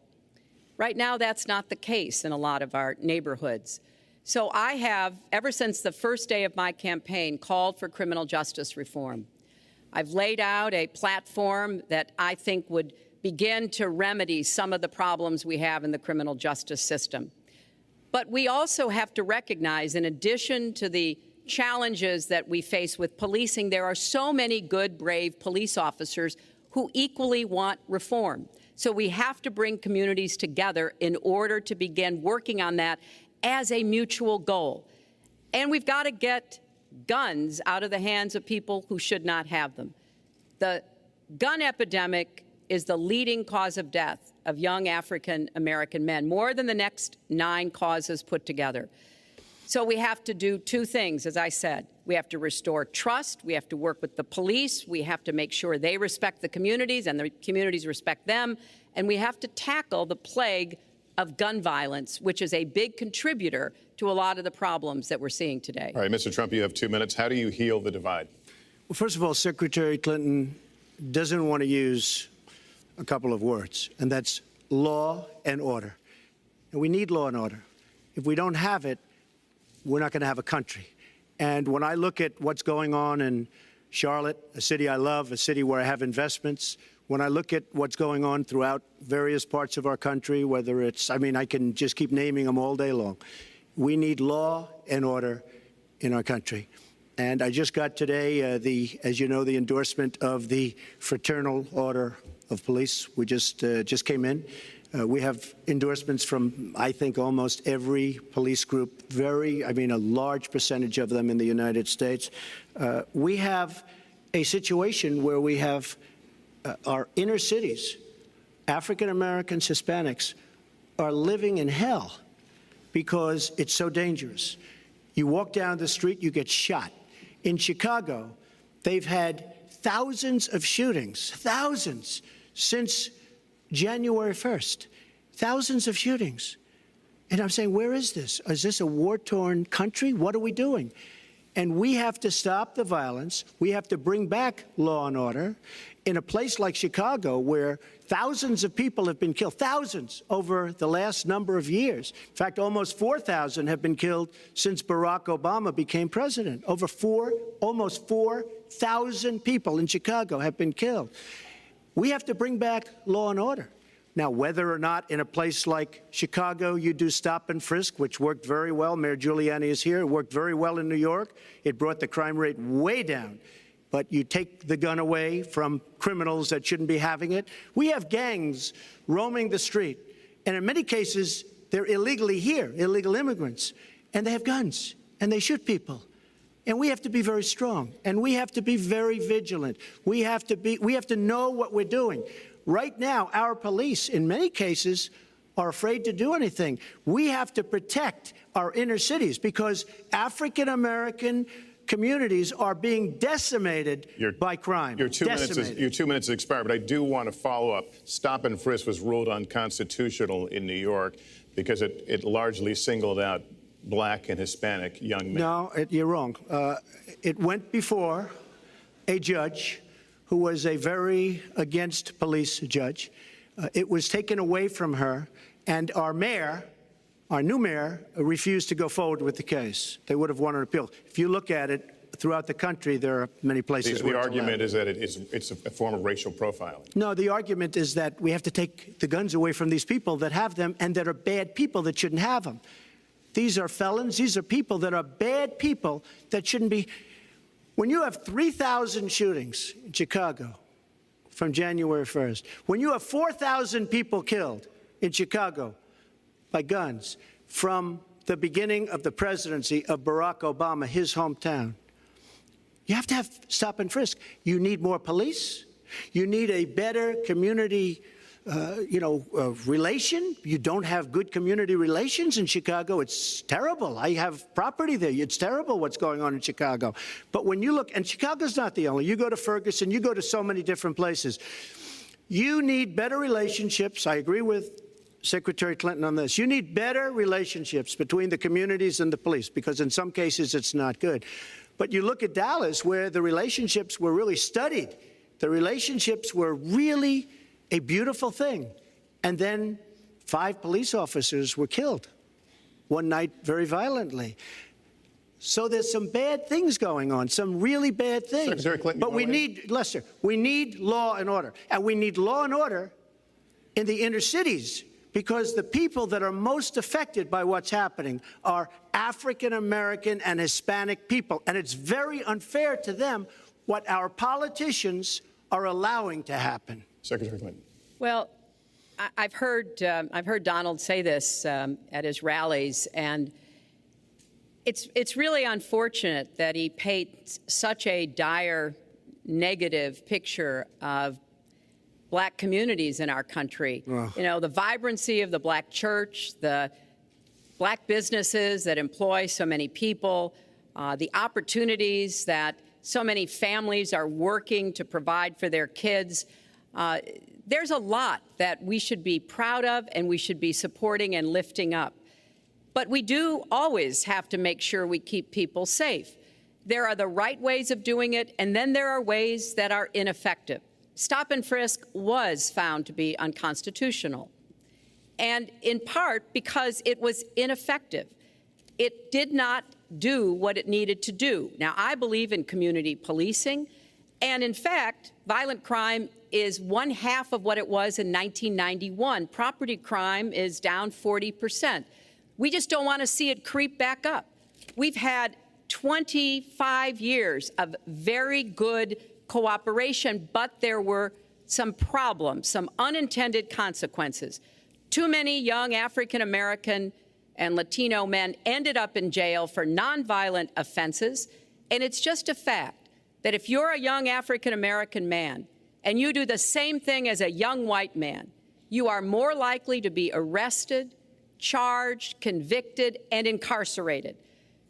Right now, that's not the case in a lot of our neighborhoods. So I have, ever since the first day of my campaign, called for criminal justice reform. I've laid out a platform that I think would begin to remedy some of the problems we have in the criminal justice system. But we also have to recognize, in addition to the challenges that we face with policing, there are so many good, brave police officers who equally want reform. So we have to bring communities together in order to begin working on that as a mutual goal. And we've got to get guns out of the hands of people who should not have them. The gun epidemic is the leading cause of death of young African American men, more than the next 9 causes put together. So we have to do 2 things, as I said. We have to restore trust. We have to work with the police. We have to make sure they respect the communities and the communities respect them. And we have to tackle the plague of gun violence, which is a big contributor to a lot of the problems that we're seeing today. All right, Mr. Trump, you have 2 minutes. How do you heal the divide? Well, first of all, Secretary Clinton doesn't want to use a couple of words, and that's law and order. And we need law and order. If we don't have it, we're not going to have a country. And when I look at what's going on in Charlotte, a city I love, a city where I have investments, when I look at what's going on throughout various parts of our country, whether it's, I mean, I can just keep naming them all day long. We need law and order in our country. And I just got today, as you know, the endorsement of the Fraternal Order of Police. We just came in. We have endorsements from, I think, almost every police group, a large percentage of them in the United States. We have a situation where we have our inner cities, African Americans, Hispanics, are living in hell because it's so dangerous. You walk down the street, you get shot. In Chicago, they've had thousands of shootings, thousands, since January 1st. Thousands of shootings. And I'm saying, where is this? Is this a war-torn country? What are we doing? And we have to stop the violence. We have to bring back law and order. In a place like Chicago, where thousands of people have been killed, thousands over the last number of years. In fact, almost 4,000 have been killed since Barack Obama became president. Almost 4,000 people in Chicago have been killed. We have to bring back law and order. Now, whether or not in a place like Chicago you do stop and frisk, which worked very well, Mayor Giuliani is here, it worked very well in New York. It brought the crime rate way down. but you take the gun away from criminals that shouldn't be having it. We have gangs roaming the street, and in many cases, they're illegally here, illegal immigrants, and they have guns, and they shoot people. And we have to be very strong, and we have to be very vigilant. We have to know what we're doing. Right now, our police, in many cases, are afraid to do anything. We have to protect our inner cities because African-American communities are being decimated by crime. Your 2 minutes has expired, but I do want to follow up. Stop and frisk was ruled unconstitutional in New York because it largely singled out Black and Hispanic young men. No, you're wrong. It went before a judge who was a very against police judge. It was taken away from her, and our mayor, our new mayor, refused to go forward with the case. They would have won an appeal. If you look at it throughout the country, there are many places where the argument is that it's a form of racial profiling. No, the argument is that we have to take the guns away from these people that have them and that are bad people that shouldn't have them. These are felons. These are people that are bad people that shouldn't be. When you have 3,000 shootings in Chicago from January 1st, when you have 4,000 people killed in Chicago by guns from the beginning of the presidency of Barack Obama, his hometown, you have to have stop and frisk. You need more police. You need a better community relation. You don't have good community relations in Chicago. It's terrible. I have property there. It's terrible what's going on in Chicago. But when you look, and Chicago's not the only, you go to Ferguson, you go to so many different places. You need better relationships. I agree with Secretary Clinton on this. You need better relationships between the communities and the police, because in some cases it's not good. But you look at Dallas, where the relationships were really studied. The relationships were really a beautiful thing. And then 5 police officers were killed one night very violently. So there's some bad things going on, some really bad things. Secretary Clinton, but we need, Lester, we need law and order. And we need law and order in the inner cities, because the people that are most affected by what's happening are African-American and Hispanic people. And it's very unfair to them what our politicians are allowing to happen. Secretary Clinton. Well, I've heard Donald say this at his rallies, and it's really unfortunate that he paints such a dire, negative picture of Black communities in our country. Oh. You know, the vibrancy of the Black church, the Black businesses that employ so many people, the opportunities that so many families are working to provide for their kids. There's a lot that we should be proud of and we should be supporting and lifting up. But we do always have to make sure we keep people safe. There are the right ways of doing it, and then there are ways that are ineffective. Stop and frisk was found to be unconstitutional, and in part because it was ineffective. It did not do what it needed to do. Now, I believe in community policing, and in fact, violent crime is 1/2 of what it was in 1991. Property crime is down 40%. We just don't want to see it creep back up. We've had 25 years of very good cooperation, but there were some problems, some unintended consequences. Too many young African-American and Latino men ended up in jail for nonviolent offenses, and it's just a fact that if you're a young African-American man and you do the same thing as a young white man, you are more likely to be arrested, charged, convicted, and incarcerated.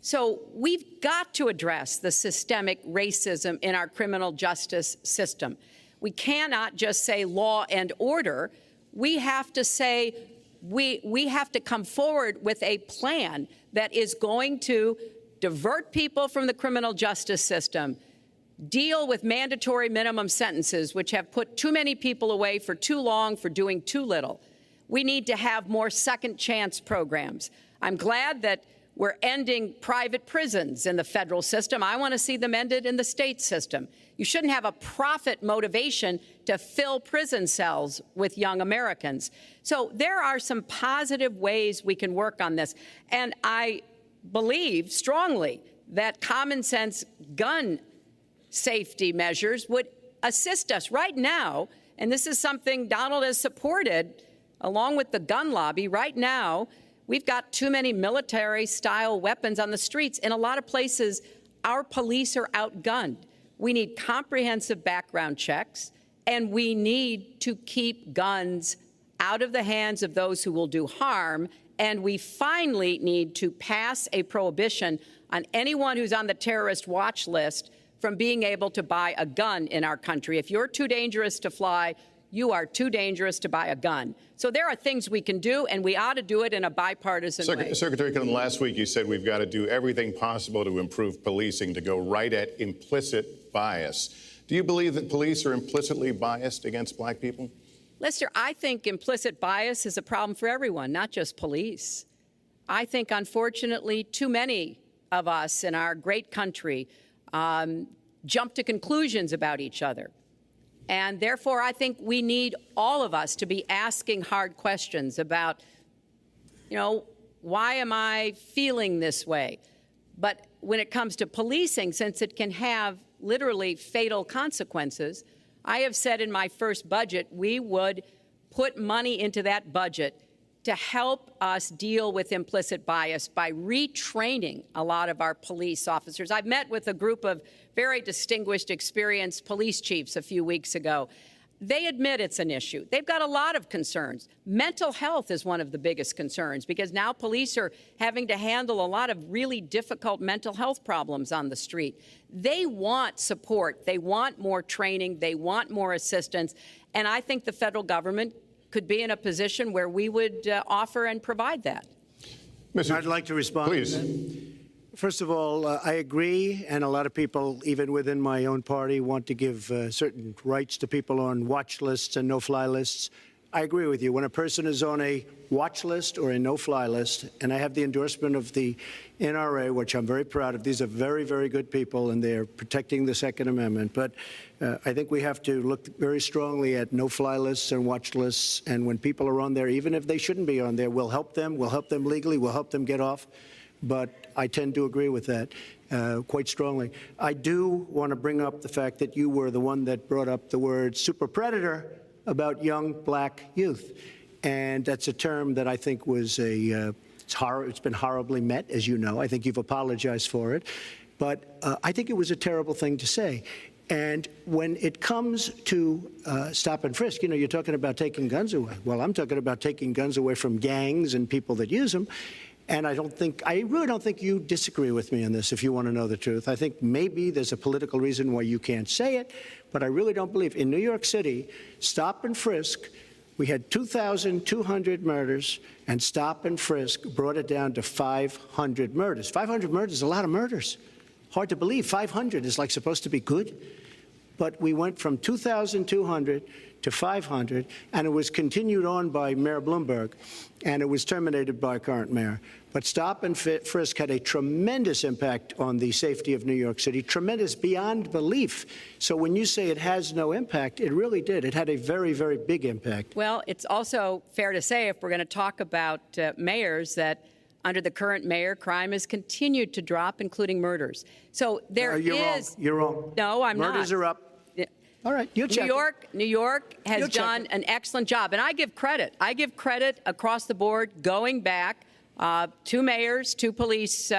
So we've got to address the systemic racism in our criminal justice system. We cannot just say law and order. We have to say we have to come forward with a plan that is going to divert people from the criminal justice system, deal with mandatory minimum sentences, which have put too many people away for too long for doing too little. We need to have more second chance programs. I'm glad that we're ending private prisons in the federal system. I want to see them ended in the state system. You shouldn't have a profit motivation to fill prison cells with young Americans. So there are some positive ways we can work on this. And I believe strongly that common sense gun safety measures would assist us right now. And this is something Donald has supported along with the gun lobby. Right now, we've got too many military-style weapons on the streets. In a lot of places, our police are outgunned. We need comprehensive background checks, and we need to keep guns out of the hands of those who will do harm. And we finally need to pass a prohibition on anyone who's on the terrorist watch list from being able to buy a gun in our country. If you're too dangerous to fly, you are too dangerous to buy a gun. So there are things we can do, and we ought to do it in a bipartisan way. Secretary Clinton, last week you said we've got to do everything possible to improve policing, to go right at implicit bias. Do you believe that police are implicitly biased against black people? Lester, I think implicit bias is a problem for everyone, not just police. I think, unfortunately, too many of us in our great country jump to conclusions about each other. And therefore, I think we need all of us to be asking hard questions about, why am I feeling this way? But when it comes to policing, since it can have literally fatal consequences, I have said in my first budget we would put money into that budget to help us deal with implicit bias by retraining a lot of our police officers. I've met with a group of very distinguished, experienced police chiefs a few weeks ago. They admit it's an issue. They've got a lot of concerns. Mental health is one of the biggest concerns because now police are having to handle a lot of really difficult mental health problems on the street. They want support. They want more training. They want more assistance. And I think the federal government could be in a position where we would offer and provide that. I'd like to respond. Please. First of all, I agree, and a lot of people, even within my own party, want to give certain rights to people on watch lists and no-fly lists. I agree with you. When a person is on a watch list or a no-fly list, and I have the endorsement of the NRA, which I'm very proud of, these are very, very good people, and they're protecting the Second Amendment. But I think we have to look very strongly at no-fly lists and watch lists, and when people are on there, even if they shouldn't be on there, we'll help them legally, we'll help them get off. But I tend to agree with that quite strongly. I do want to bring up the fact that you were the one that brought up the word super predator about young black youth. And that's a term that I think was it's been horribly met, as you know. I think you've apologized for it. But I think it was a terrible thing to say. And when it comes to stop and frisk, you're talking about taking guns away. Well, I'm talking about taking guns away from gangs and people that use them. And I really don't think you disagree with me on this, if you want to know the truth. I think maybe there's a political reason why you can't say it, but I really don't believe. In New York City, stop and frisk, we had 2,200 murders, and stop and frisk brought it down to 500 murders. 500 murders is a lot of murders. Hard to believe. 500 is like supposed to be good. But we went from 2,200 to 500, and it was continued on by Mayor Bloomberg, and it was terminated by current mayor. But stop and frisk had a tremendous impact on the safety of New York City, tremendous beyond belief. So when you say it has no impact, it really did. It had a very, very big impact. Well, it's also fair to say, if we're going to talk about mayors, that under the current mayor, crime has continued to drop, including murders. So there is... You're wrong. No, I'm not. Murders are up. All right, you check. New York has done an excellent job, and I give credit. I give credit across the board, going back to mayors, to police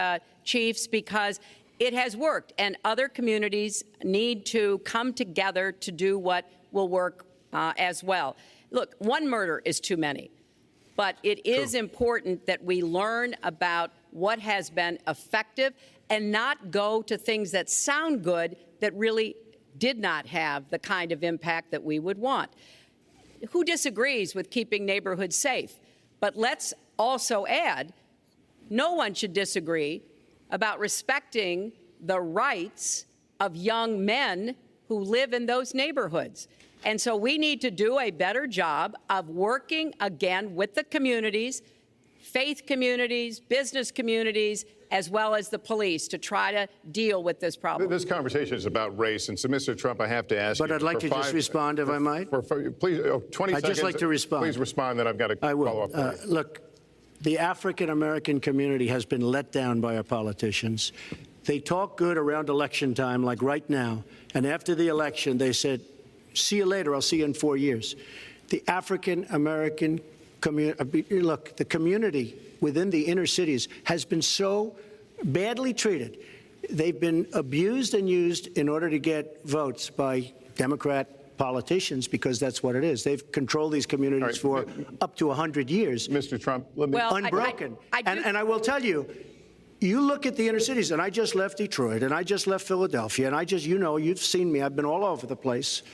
chiefs, because it has worked, and other communities need to come together to do what will work as well. Look, one murder is too many, but it is important that we learn about what has been effective and not go to things that sound good that really did not have the kind of impact that we would want. Who disagrees with keeping neighborhoods safe? But let's also add, no one should disagree about respecting the rights of young men who live in those neighborhoods. And so we need to do a better job of working again with the communities, faith communities, business communities, as well as the police, to try to deal with this problem. This conversation is about race, and so, Mr. Trump, I have to ask you. But I'd like to just respond, if I might. Please, 20 seconds. I'd just like to respond. Please respond, then I've got to follow up. Look, the African-American community has been let down by our politicians. They talk good around election time, like right now. And after the election, they said, see you later, I'll see you in 4 years. The African-American community, look, the community within the inner cities has been so badly treated. They've been abused and used in order to get votes by Democrat politicians, because that's what it is. They've controlled these communities for up to 100 years. Mr. Trump, let me... Unbroken. And I will tell you, you look at the inner cities, and I just left Detroit, and I just left Philadelphia, and I just, you know, you've seen me. I've been all over the place.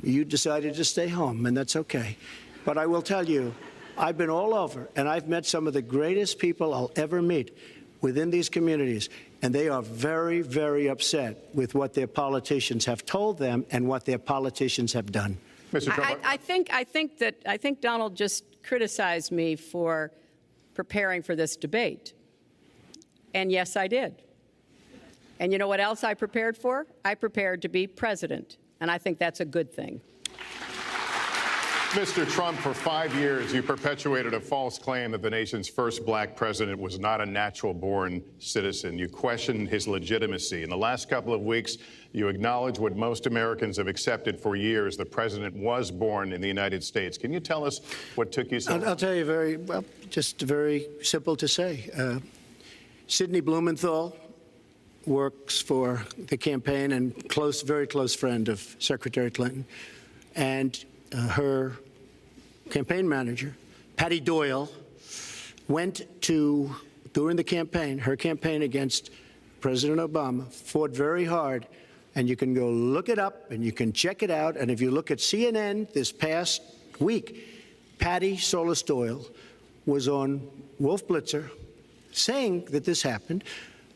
You decided to stay home, and that's okay. But I will tell you, I've been all over, and I've met some of the greatest people I'll ever meet within these communities, and they are very, very upset with what their politicians have told them and what their politicians have done. Mr. Trump, I think Donald just criticized me for preparing for this debate. And yes, I did. And you know what else I prepared for? I prepared to be president. And I think that's a good thing. Mr. Trump, for 5 years, you perpetuated a false claim that the nation's first black president was not a natural-born citizen. You questioned his legitimacy. In the last couple of weeks, you acknowledged what most Americans have accepted for years. The president was born in the United States. Can you tell us what took you so long? I'll tell you just very simple to say. Sidney Blumenthal works for the campaign and very close friend of Secretary Clinton. And her campaign manager, Patty Doyle, went to, during the campaign, her campaign against President Obama, fought very hard. And you can go look it up and you can check it out. And if you look at CNN this past week, Patty Solis Doyle was on Wolf Blitzer saying that this happened.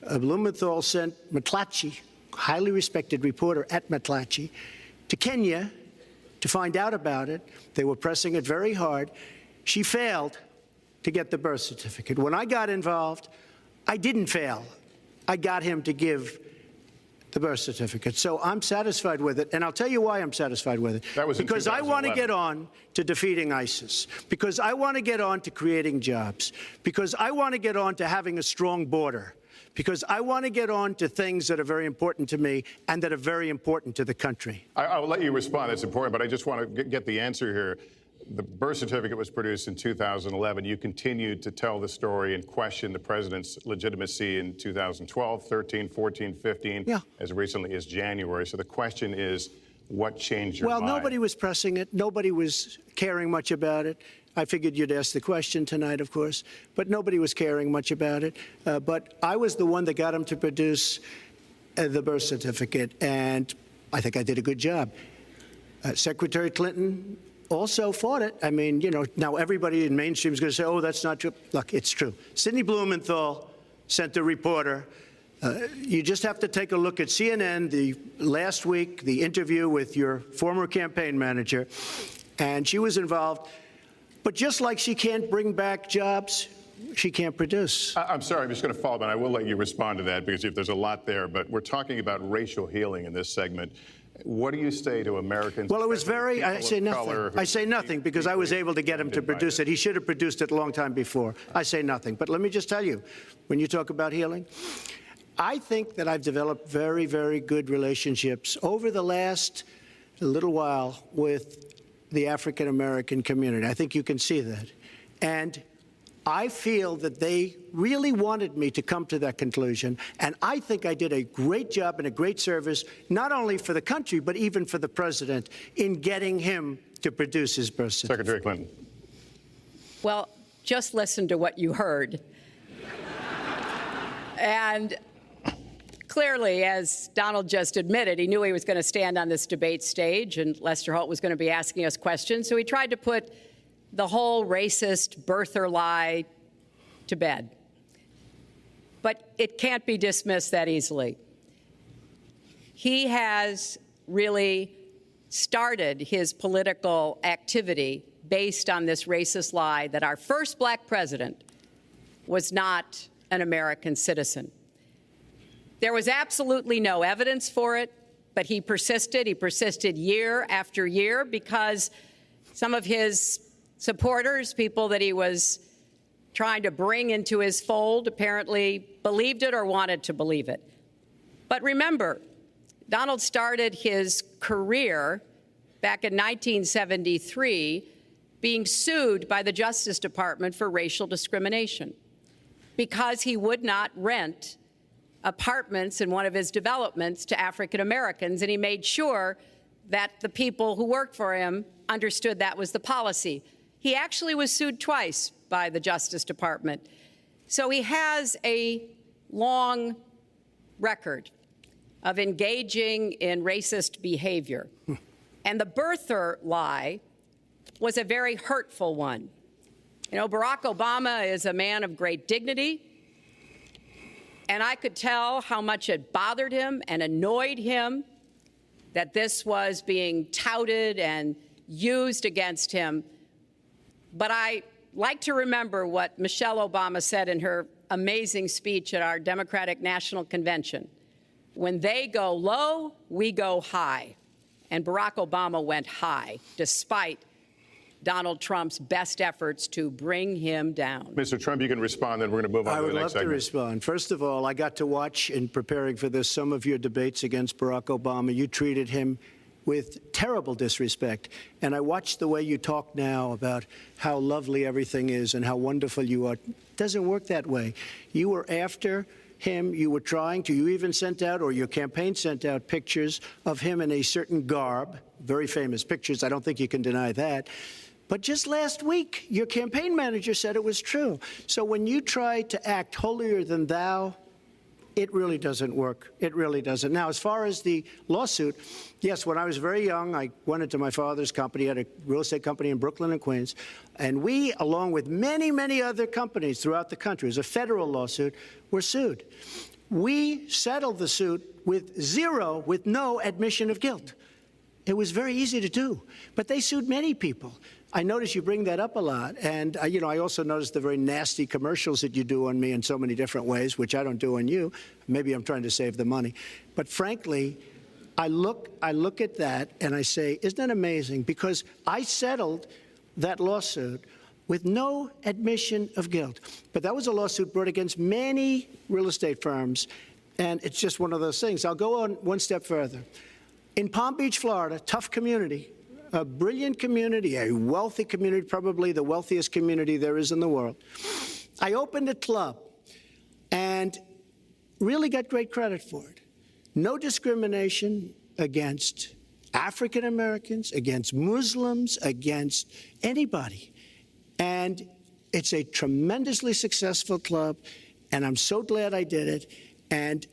Blumenthal sent McClatchy, highly respected reporter at McClatchy, to Kenya to find out about it. They were pressing it very hard. She failed to get the birth certificate. When I got involved, I didn't fail. I got him to give the birth certificate. So I'm satisfied with it, and I'll tell you why I'm satisfied with it. That was because I want to get on to defeating ISIS, because I want to get on to creating jobs, because I want to get on to having a strong border, because I want to get on to things that are very important to me and that are very important to the country. I'll let you respond. That's important, but I just want to get the answer here. The birth certificate was produced in 2011. You continued to tell the story and question the president's legitimacy in 2012, 13, 14, 15, as recently as January. So the question is, what changed your mind? Well, nobody was pressing it. Nobody was caring much about it. I figured you'd ask the question tonight, of course, but nobody was caring much about it. But I was the one that got him to produce the birth certificate, and I think I did a good job. Secretary Clinton also fought it. I mean, you know, now everybody in mainstream is going to say, oh, that's not true. Look, it's true. Sidney Blumenthal sent a reporter. You just have to take a look at CNN last week, the interview with your former campaign manager, and she was involved. But just like she can't bring back jobs, she can't produce. I'm sorry, I'm just going to follow up, and I will let you respond to that because there's a lot there. But we're talking about racial healing in this segment. What do you say to Americans? Well, it was very, I say nothing. I say nothing because I was able to get him to produce it. He should have produced it a long time before. I say nothing. But let me just tell you, when you talk about healing, I think that I've developed very, very good relationships over the last little while with the African-American community. I think you can see that. And I feel that they really wanted me to come to that conclusion, and I think I did a great job and a great service, not only for the country, but even for the president, in getting him to produce his birth certificate. Secretary Clinton. Well, just listen to what you heard. And clearly, as Donald just admitted, he knew he was going to stand on this debate stage, and Lester Holt was going to be asking us questions, so he tried to put the whole racist birther lie to bed. But it can't be dismissed that easily. He has really started his political activity based on this racist lie that our first black president was not an American citizen. There was absolutely no evidence for it, but he persisted. He persisted year after year because some of his supporters, people that he was trying to bring into his fold, apparently believed it or wanted to believe it. But remember, Donald started his career back in 1973 being sued by the Justice Department for racial discrimination because he would not rent apartments in one of his developments to African Americans, and he made sure that the people who worked for him understood that was the policy. He actually was sued twice by the Justice Department. So he has a long record of engaging in racist behavior. And the birther lie was a very hurtful one. You know, Barack Obama is a man of great dignity, and I could tell how much it bothered him and annoyed him that this was being touted and used against him. But I like to remember what Michelle Obama said in her amazing speech at our Democratic National Convention. When they go low, we go high. And Barack Obama went high, despite Donald Trump's best efforts to bring him down. Mr. Trump, you can respond, then we're going to move on to the next segment. I would love to respond. First of all, I got to watch, in preparing for this, some of your debates against Barack Obama. You treated him with terrible disrespect. And I watched the way you talk now about how lovely everything is and how wonderful you are. It doesn't work that way. You were after him. You were trying to. You even sent out, or your campaign sent out, pictures of him in a certain garb, very famous pictures. I don't think you can deny that. But just last week, your campaign manager said it was true. So when you try to act holier than thou, it really doesn't work. It really doesn't. Now, as far as the lawsuit, yes, when I was very young, I went into my father's company, had a real estate company in Brooklyn and Queens, and we, along with many, many other companies throughout the country, it was a federal lawsuit, were sued. We settled the suit with no admission of guilt. It was very easy to do, but they sued many people. I notice you bring that up a lot, and I also notice the very nasty commercials that you do on me in so many different ways, which I don't do on you. Maybe I'm trying to save the money. But frankly, I look at that and I say, isn't that amazing? Because I settled that lawsuit with no admission of guilt. But that was a lawsuit brought against many real estate firms, and it's just one of those things. I'll go on one step further. In Palm Beach, Florida, tough community, a brilliant community, a wealthy community, probably the wealthiest community there is in the world. I opened a club and really got great credit for it. No discrimination against African Americans, against Muslims, against anybody. And it's a tremendously successful club, and I'm so glad I did it. And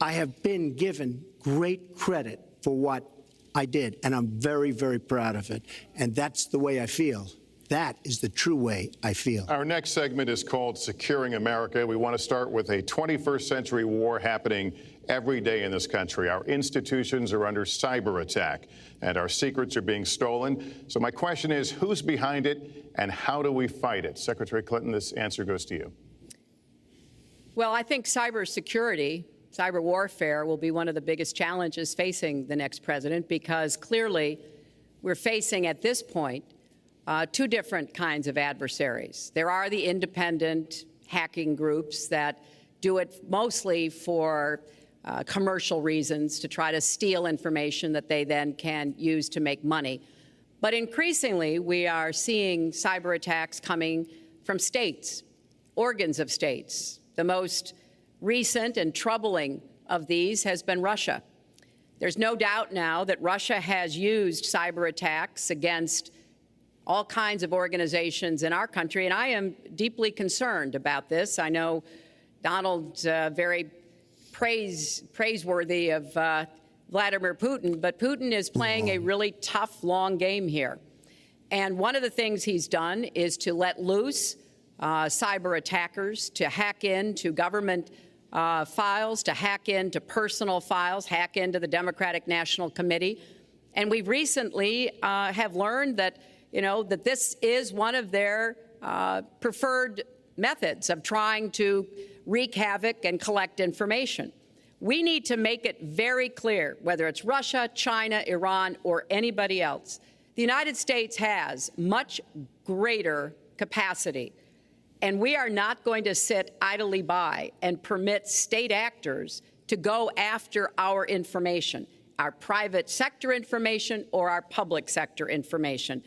I have been given great credit for what I did, and I'm very, very proud of it. And that's the way I feel. That is the true way I feel. Our next segment is called Securing America. We want to start with a 21st century war happening every day in this country. Our institutions are under cyber attack, and our secrets are being stolen. So my question is, who's behind it, and how do we fight it? Secretary Clinton, this answer goes to you. Well, I think cybersecurity, cyber warfare will be one of the biggest challenges facing the next president, because clearly we're facing at this point two different kinds of adversaries. There are the independent hacking groups that do it mostly for commercial reasons, to try to steal information that they then can use to make money. But increasingly, we are seeing cyber attacks coming from states, organs of states. The most recent and troubling of these has been Russia. There's no doubt now that Russia has used cyber attacks against all kinds of organizations in our country, and I am deeply concerned about this. I know Donald's very praiseworthy of Vladimir Putin, but Putin is playing a really tough, long game here. And one of the things he's done is to let loose cyber attackers to hack into government files, to hack into personal files, hack into the Democratic National Committee. And we recently have learned that, that this is one of their preferred methods of trying to wreak havoc and collect information. We need to make it very clear, whether it's Russia, China, Iran, or anybody else, the United States has much greater capacity And we are not going to sit idly by and permit state actors to go after our information, our private sector information or our public sector information.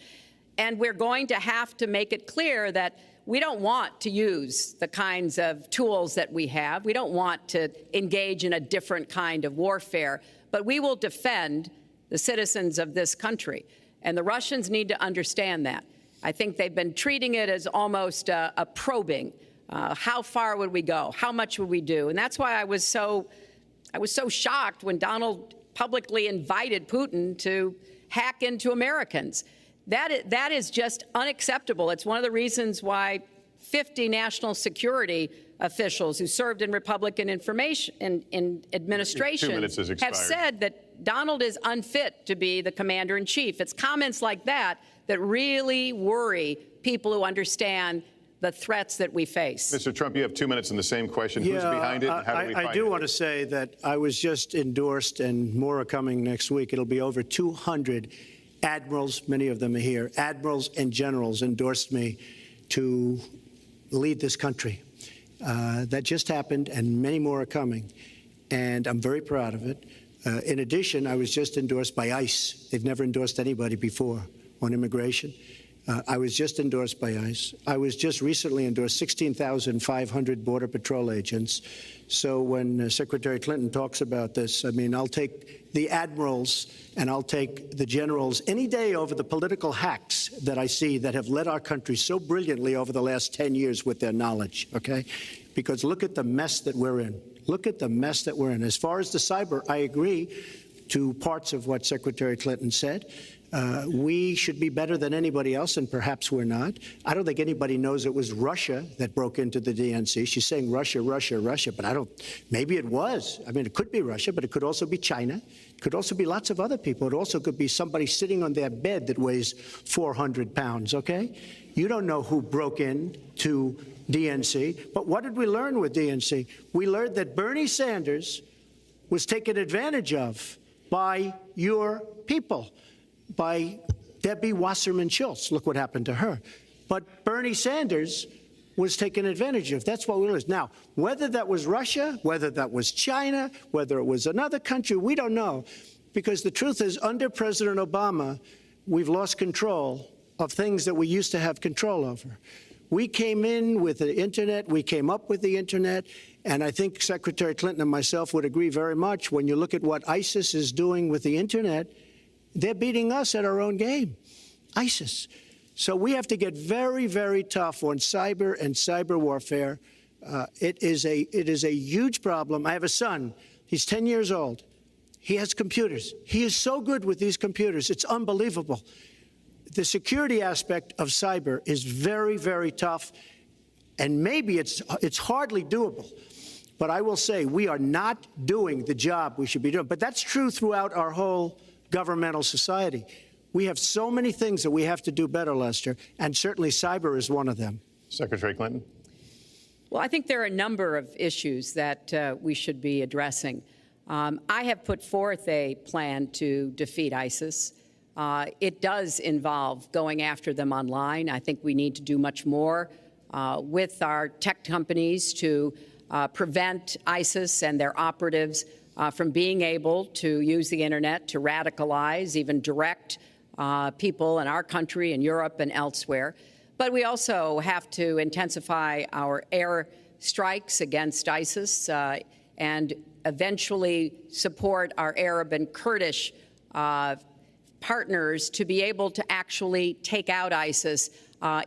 And we're going to have to make it clear that we don't want to use the kinds of tools that we have. We don't want to engage in a different kind of warfare, but we will defend the citizens of this country. And the Russians need to understand that. I think they've been treating it as almost a probing. How far would we go? How much would we do? And that's why I was so shocked when Donald publicly invited Putin to hack into Americans. That is just unacceptable. It's one of the reasons why 50 national security officials who served in Republican administration have said that Donald is unfit to be the commander-in-chief. It's comments like that that really worry people who understand the threats that we face. Mr. Trump, you have 2 minutes on the same question. Who's behind it? And how do we find it? I do want to say that I was just endorsed, and more are coming next week. It'll be over 200 admirals, many of them are here, admirals and generals endorsed me to lead this country. That just happened, and many more are coming, and I'm very proud of it. In addition, I was just endorsed by ICE. They've never endorsed anybody before on immigration. I was just endorsed by ICE. I was just recently endorsed 16,500 Border Patrol agents. So when Secretary Clinton talks about this, I mean, I'll take the admirals and I'll take the generals any day over the political hacks that I see that have led our country so brilliantly over the last 10 years with their knowledge, okay? Because look at the mess that we're in. Look at the mess that we're in. As far as the cyber, I agree to parts of what Secretary Clinton said. We should be better than anybody else, and perhaps we're not. I don't think anybody knows it was Russia that broke into the DNC. She's saying Russia, Russia, Russia, but maybe it was. I mean, it could be Russia, but it could also be China. It could also be lots of other people. It also could be somebody sitting on their bed that weighs 400 pounds, okay? You don't know who broke in to DNC, but what did we learn with DNC? We learned that Bernie Sanders was taken advantage of by your people, by Debbie Wasserman Schultz. Look what happened to her. But Bernie Sanders was taken advantage of. That's what we learned. Now, whether that was Russia, whether that was China, whether it was another country, we don't know. Because the truth is, under President Obama, we've lost control of things that we used to have control over. We came in with the Internet. We came up with the Internet. And I think Secretary Clinton and myself would agree very much. When you look at what ISIS is doing with the Internet, they're beating us at our own game, ISIS. So we have to get very, very tough on cyber and cyber warfare. It is a huge problem. I have a son. He's 10 years old. He has computers. He is so good with these computers. It's unbelievable. The security aspect of cyber is very, very tough, and maybe it's hardly doable. But I will say we are not doing the job we should be doing. But that's true throughout our whole governmental society. We have so many things that we have to do better, Lester, and certainly cyber is one of them. Secretary Clinton. Well, I think there are a number of issues that we should be addressing. I have put forth a plan to defeat ISIS. It does involve going after them online. I think we need to do much more with our tech companies to prevent ISIS and their operatives from being able to use the Internet to radicalize, even direct people in our country and Europe and elsewhere. But we also have to intensify our air strikes against ISIS and eventually support our Arab and Kurdish partners to be able to actually take out ISIS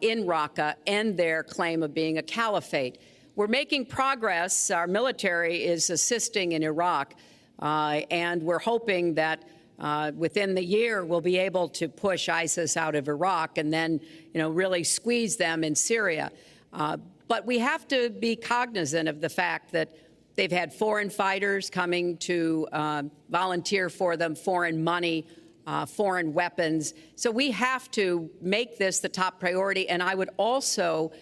in Raqqa and their claim of being a caliphate. We're making progress. Our military is assisting in Iraq, and we're hoping that within the year we'll be able to push ISIS out of Iraq and then, really squeeze them in Syria. But we have to be cognizant of the fact that they've had foreign fighters coming to volunteer for them, foreign money, foreign weapons. So we have to make this the top priority, and I would also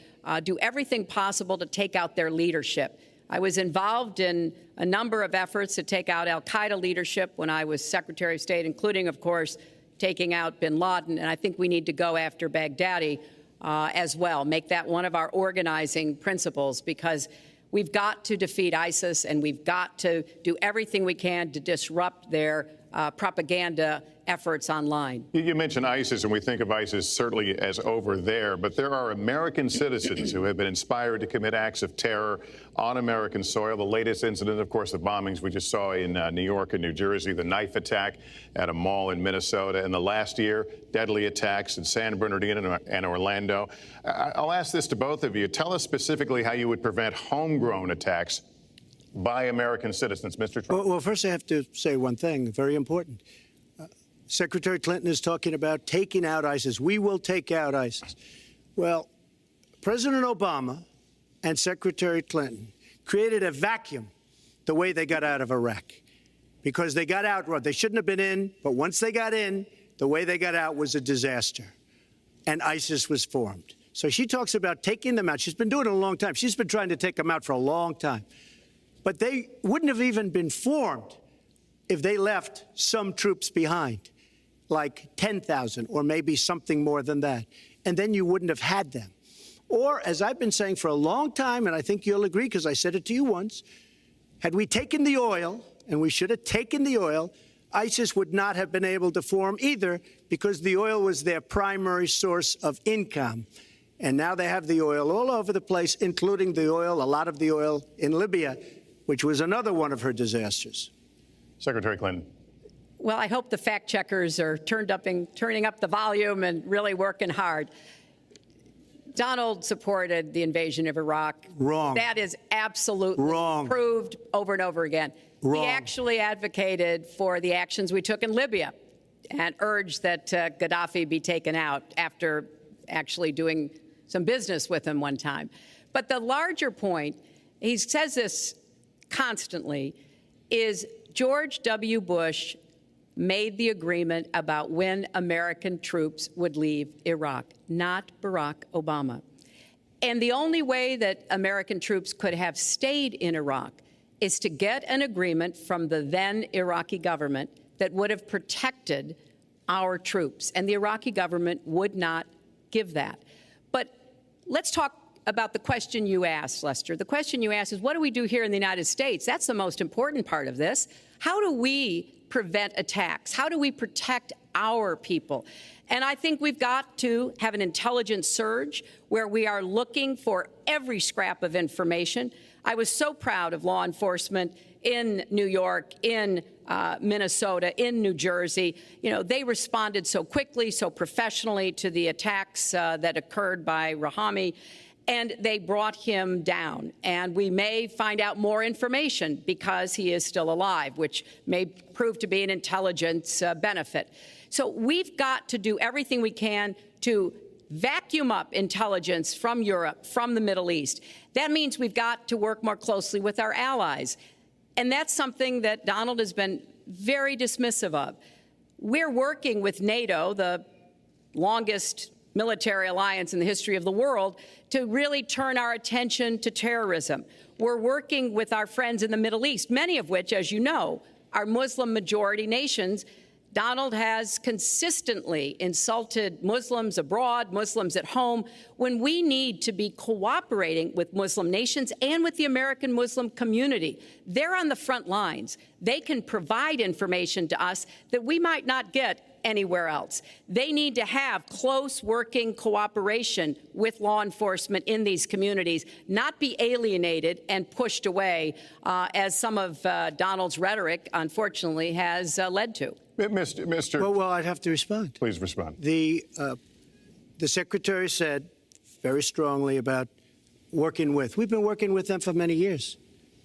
do everything possible to take out their leadership. I was involved in a number of efforts to take out al-Qaeda leadership when I was Secretary of State, including, of course, taking out bin Laden, and I think we need to go after Baghdadi as well, make that one of our organizing principles, because we've got to defeat ISIS, and we've got to do everything we can to disrupt their propaganda efforts online. You mentioned ISIS, and we think of ISIS certainly as over there, but there are American citizens who have been inspired to commit acts of terror on American soil. The latest incident, of course, the bombings we just saw in New York and New Jersey, the knife attack at a mall in Minnesota, and the last year, deadly attacks in San Bernardino and Orlando. I'll ask this to both of you. Tell us specifically how you would prevent homegrown attacks by American citizens, Mr. Trump. Well, first I have to say one thing, very important. Secretary Clinton is talking about taking out ISIS. We will take out ISIS. Well, President Obama and Secretary Clinton created a vacuum the way they got out of Iraq, because they got out, they shouldn't have been in, but once they got in, the way they got out was a disaster, and ISIS was formed. So she talks about taking them out. She's been doing it a long time. She's been trying to take them out for a long time. But they wouldn't have even been formed if they left some troops behind, like 10,000 or maybe something more than that. And then you wouldn't have had them. Or, as I've been saying for a long time, and I think you'll agree because I said it to you once, had we taken the oil, and we should have taken the oil, ISIS would not have been able to form either, because the oil was their primary source of income. And now they have the oil all over the place, including the oil, a lot of the oil in Libya, which was another one of her disasters. Secretary Clinton. Well, I hope the fact checkers are turning up the volume and really working hard. Donald supported the invasion of Iraq. Wrong. That is absolutely wrong. Proved over and over again. Wrong. He actually advocated for the actions we took in Libya and urged that Gaddafi be taken out after actually doing some business with him one time. But the larger point, he says this constantly, is George W. Bush made the agreement about when American troops would leave Iraq, not Barack Obama. And the only way that American troops could have stayed in Iraq is to get an agreement from the then Iraqi government that would have protected our troops. And the Iraqi government would not give that. But let's talk about the question you asked, Lester. The question you asked is, what do we do here in the United States? That's the most important part of this. How do we prevent attacks? How do we protect our people? And I think we've got to have an intelligence surge where we are looking for every scrap of information. I was so proud of law enforcement in New York, in Minnesota, in New Jersey. You know, they responded so quickly, so professionally to the attacks that occurred by Rahami, and they brought him down. And we may find out more information because he is still alive, which may prove to be an intelligence benefit. So we've got to do everything we can to vacuum up intelligence from Europe, from the Middle East. That means we've got to work more closely with our allies. And that's something that Donald has been very dismissive of. We're working with NATO, the longest military alliance in the history of the world, to really turn our attention to terrorism. We're working with our friends in the Middle East, many of which, as you know, are Muslim-majority nations. Donald has consistently insulted Muslims abroad, Muslims at home, when we need to be cooperating with Muslim nations and with the American Muslim community. They're on the front lines. They can provide information to us that we might not get anywhere else. They need to have close working cooperation with law enforcement in these communities, not be alienated and pushed away, as some of Donald's rhetoric, unfortunately, has led to. Mr. Well, I'd have to respond. Please respond. The Secretary said very strongly about working with. We've been working with them for many years.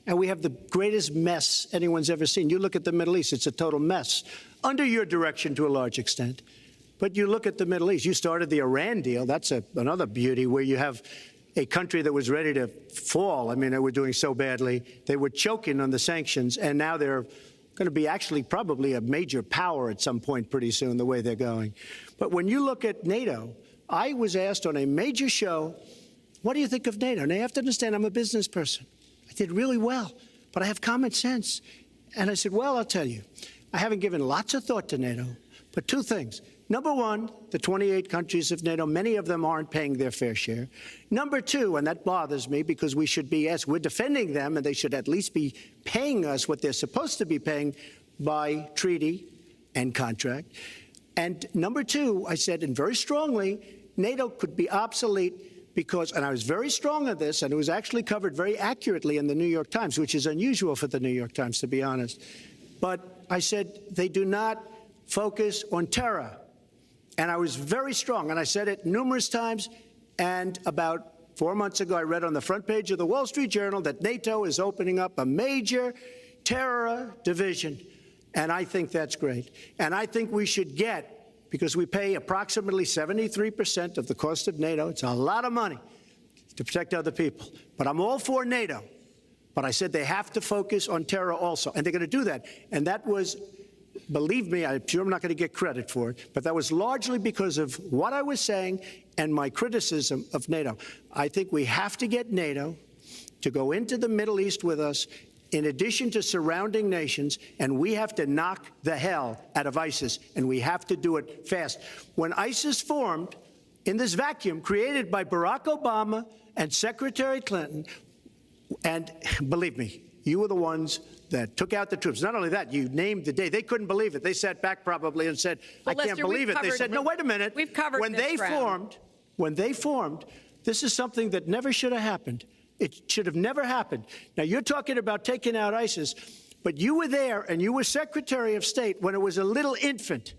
And we have the greatest mess anyone's ever seen. You look at the Middle East, it's a total mess. Under your direction to a large extent. But you look at the Middle East. You started the Iran deal. That's another beauty, where you have a country that was ready to fall. I mean, they were doing so badly. They were choking on the sanctions, and now they're going to be actually probably a major power at some point pretty soon, the way they're going. But when you look at NATO, I was asked on a major show, what do you think of NATO? And you have to understand, I'm a business person. I did really well, but I have common sense. And I said, well, I'll tell you, I haven't given lots of thought to NATO, but two things. Number one, the 28 countries of NATO, many of them aren't paying their fair share. Number two, and that bothers me because we should be, yes, we're defending them and they should at least be paying us what they're supposed to be paying by treaty and contract. And number two, I said, and very strongly, NATO could be obsolete because, and I was very strong on this, and it was actually covered very accurately in the New York Times, which is unusual for the New York Times, to be honest. But I said they do not focus on terror. And I was very strong, and I said it numerous times. And about 4 months ago, I read on the front page of the Wall Street Journal that NATO is opening up a major terror division. And I think that's great. And I think we should get, because we pay approximately 73% of the cost of NATO. It's a lot of money to protect other people. But I'm all for NATO. But I said they have to focus on terror also. And they're going to do that. And that was, believe me, I'm sure I'm not going to get credit for it, but that was largely because of what I was saying and my criticism of NATO. I think we have to get NATO to go into the Middle East with us in addition to surrounding nations, and we have to knock the hell out of ISIS, and we have to do it fast. When ISIS formed in this vacuum created by Barack Obama and Secretary Clinton, and believe me, you were the ones that took out the troops. Not only that, you named the day. They couldn't believe it. They sat back probably and said, I can't believe it. They said, no, wait a minute. We've covered when they formed, this is something that never should have happened. It should have never happened. Now, you're talking about taking out ISIS, but you were there and you were Secretary of State when it was a little infant.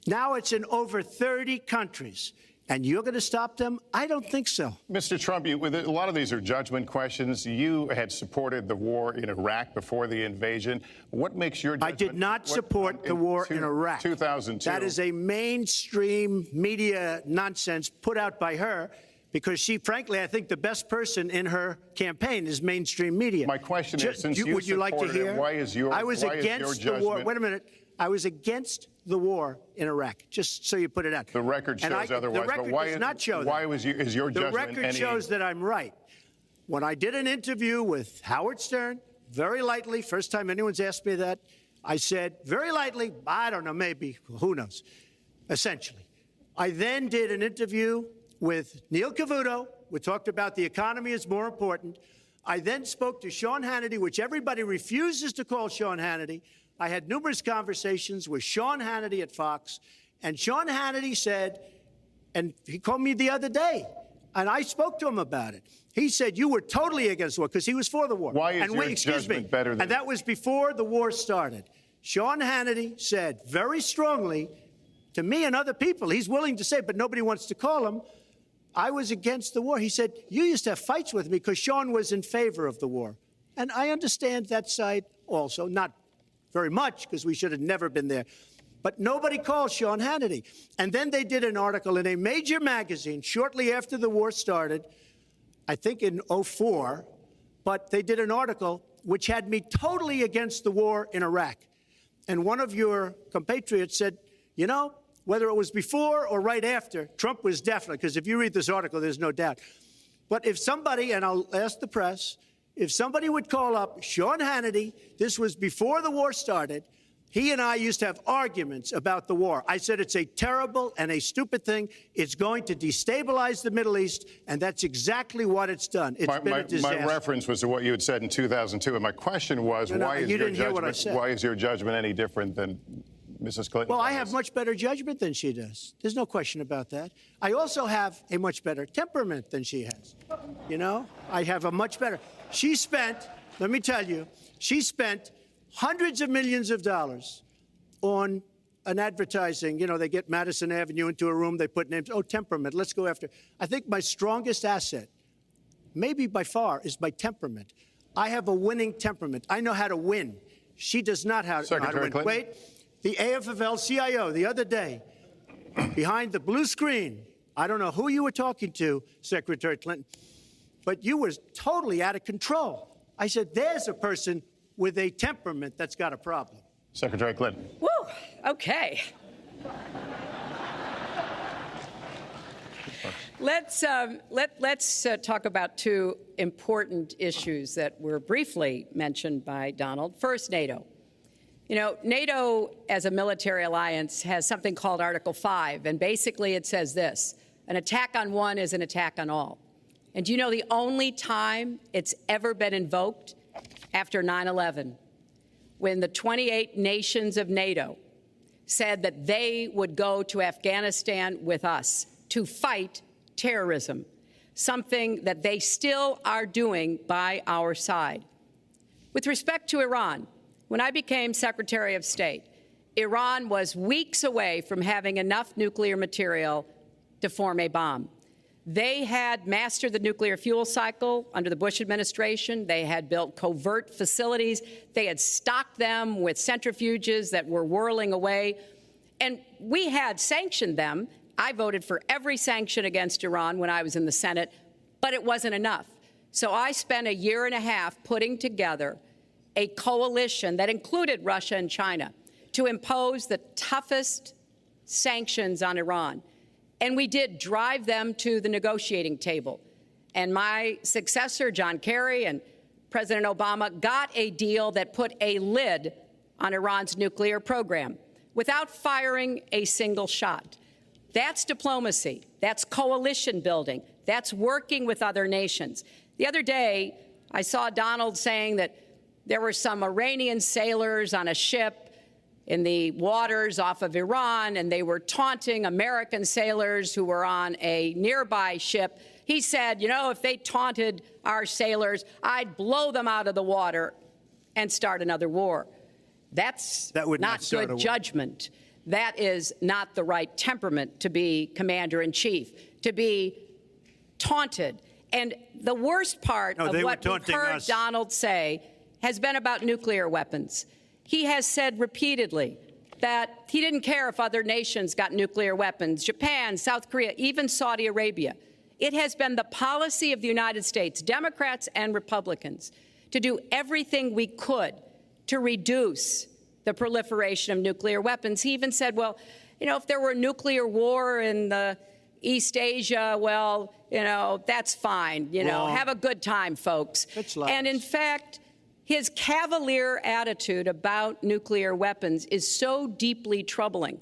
Now it's in over 30 countries. And you're going to stop them? I don't think so. Mr. Trump, a lot of these are judgment questions. You had supported the war in Iraq before the invasion. What makes your judgment? I did not support the war in Iraq. 2002. That is a mainstream media nonsense put out by her because she, frankly, I think the best person in her campaign is mainstream media. My question is, since you would you like to hear? Why is your war. Wait a minute. I was against the war in Iraq, just so you put it out. The record shows otherwise. The record does not show that. Why is your judgment? The record shows that I'm right. When I did an interview with Howard Stern, very lightly, first time anyone's asked me that, I said, very lightly, I don't know, maybe, who knows, essentially. I then did an interview with Neil Cavuto. We talked about the economy is more important. I then spoke to Sean Hannity, which everybody refuses to call Sean Hannity. I had numerous conversations with Sean Hannity at Fox, and Sean Hannity said, and he called me the other day, and I spoke to him about it. He said, you were totally against the war, because he was for the war. Why is your judgment better than... And that was before the war started. Sean Hannity said very strongly to me and other people, he's willing to say, but nobody wants to call him, I was against the war. He said, you used to have fights with me because Sean was in favor of the war. And I understand that side also, not very much, because we should have never been there. But nobody called Sean Hannity. And then they did an article in a major magazine shortly after the war started, I think in '04, but they did an article which had me totally against the war in Iraq. And one of your compatriots said, you know, whether it was before or right after, Trump was definitely, because if you read this article, there's no doubt. But if somebody, and I'll ask the press, if somebody would call up Sean Hannity, this was before the war started, he and I used to have arguments about the war. I said it's a terrible and a stupid thing. It's going to destabilize the Middle East, and that's exactly what it's done. It's been a disaster. My reference was to what you had said in 2002, and my question was, why is your judgment any different than Mrs. Clinton? Well, I have much better judgment than she does. There's no question about that. I also have a much better temperament than she has. You know, I have a much better... She spent, let me tell you, she spent hundreds of millions of dollars on an advertising. You know, they get Madison Avenue into a room, they put names. Oh, temperament, let's go after. I think my strongest asset, maybe by far, is my temperament. I have a winning temperament. I know how to win. She does not know how to win. Clinton. Wait, the AFL-CIO the other day, behind the blue screen, I don't know who you were talking to, Secretary Clinton, but you were totally out of control. I said, there's a person with a temperament that's got a problem. Secretary Clinton. Woo, okay. Let's talk about two important issues that were briefly mentioned by Donald. First, NATO. You know, NATO as a military alliance has something called Article 5, and basically it says this: an attack on one is an attack on all. And do you know the only time it's ever been invoked? After 9/11, when the 28 nations of NATO said that they would go to Afghanistan with us to fight terrorism, something that they still are doing by our side. With respect to Iran, when I became Secretary of State, Iran was weeks away from having enough nuclear material to form a bomb. They had mastered the nuclear fuel cycle under the Bush administration. They had built covert facilities. They had stocked them with centrifuges that were whirling away. And we had sanctioned them. I voted for every sanction against Iran when I was in the Senate, but it wasn't enough. So I spent a year and a half putting together a coalition that included Russia and China to impose the toughest sanctions on Iran. And we did drive them to the negotiating table. And my successor, John Kerry, and President Obama got a deal that put a lid on Iran's nuclear program without firing a single shot. That's diplomacy. That's coalition building. That's working with other nations. The other day, I saw Donald saying that there were some Iranian sailors on a ship in the waters off of Iran, and they were taunting American sailors who were on a nearby ship. He said, you know, if they taunted our sailors, I'd blow them out of the water and start another war. That would not good judgment. That is not the right temperament to be commander-in-chief, to be taunted. And the worst part of what we've heard Donald say has been about nuclear weapons. He has said repeatedly that he didn't care if other nations got nuclear weapons, Japan, South Korea, even Saudi Arabia. It has been the policy of the United States, Democrats and Republicans, to do everything we could to reduce the proliferation of nuclear weapons. He even said, well, you know, if there were a nuclear war in the East Asia, well, you know, that's fine. You know, have a good time, folks. And in fact, his cavalier attitude about nuclear weapons is so deeply troubling.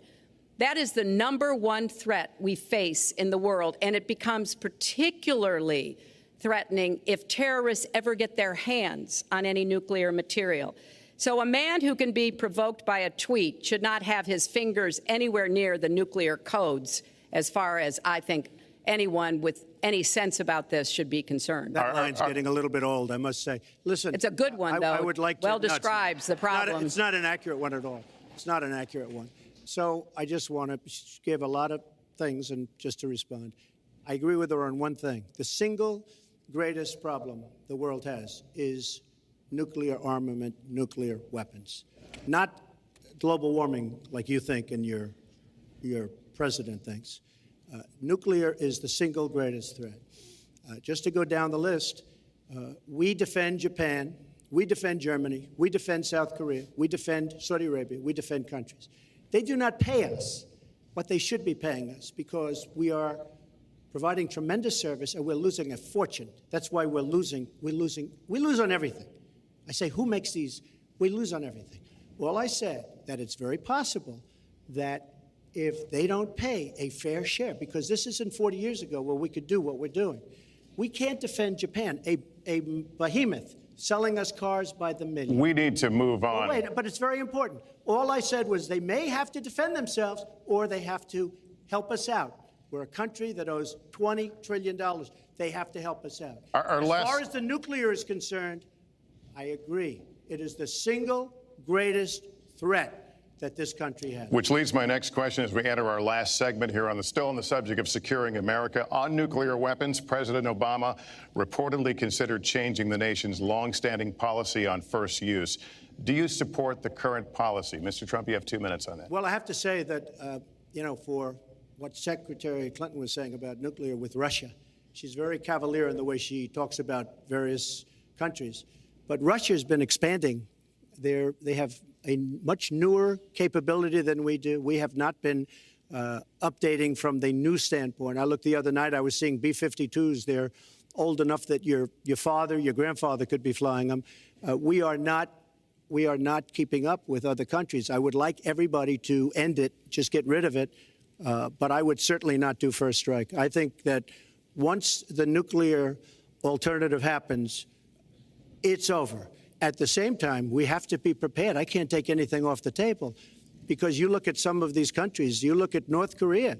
That is the #1 threat we face in the world, and it becomes particularly threatening if terrorists ever get their hands on any nuclear material. So a man who can be provoked by a tweet should not have his fingers anywhere near the nuclear codes, as far as I think anyone with any sense about this should be concerned. That line's getting a little bit old, I must say. Listen, it's a good one, though. I would like to, well describes the problem. It's not an accurate one at all. It's not an accurate one. So I just want to give a lot of things and just to respond. I agree with her on one thing. The single greatest problem the world has is nuclear armament, nuclear weapons. Not global warming like you think and your president thinks. Nuclear is the single greatest threat. Just to go down the list, we defend Japan, we defend Germany, we defend South Korea, we defend Saudi Arabia, we defend countries. They do not pay us what they should be paying us because we are providing tremendous service and we're losing a fortune. That's why we're losing. We lose on everything. I say, who makes these? We lose on everything. Well, I said that it's very possible that if they don't pay a fair share, because this isn't 40 years ago where we could do what we're doing. We can't defend Japan, a behemoth selling us cars by the million. We need to move on. Well, wait, but it's very important. All I said was they may have to defend themselves or they have to help us out. We're a country that owes $20 trillion. They have to help us out. As far as the nuclear is concerned, I agree. It is the single greatest threat that this country has. Which leads my next question as we enter our last segment here still on the subject of securing America. On nuclear weapons, President Obama reportedly considered changing the nation's longstanding policy on first use. Do you support the current policy? Mr. Trump, you have 2 minutes on that. Well, I have to say that, for what Secretary Clinton was saying about nuclear with Russia, she's very cavalier in the way she talks about various countries. But Russia's been expanding. They have a much newer capability than we do. We have not been updating from the new standpoint. I looked the other night, I was seeing B-52s. They're old enough that your father, your grandfather could be flying them. We are not we are not keeping up with other countries. I would like everybody to end it, just get rid of it, but I would certainly not do first strike. I think that once the nuclear alternative happens, it's over. At the same time, we have to be prepared. I can't take anything off the table because you look at some of these countries, you look at North Korea,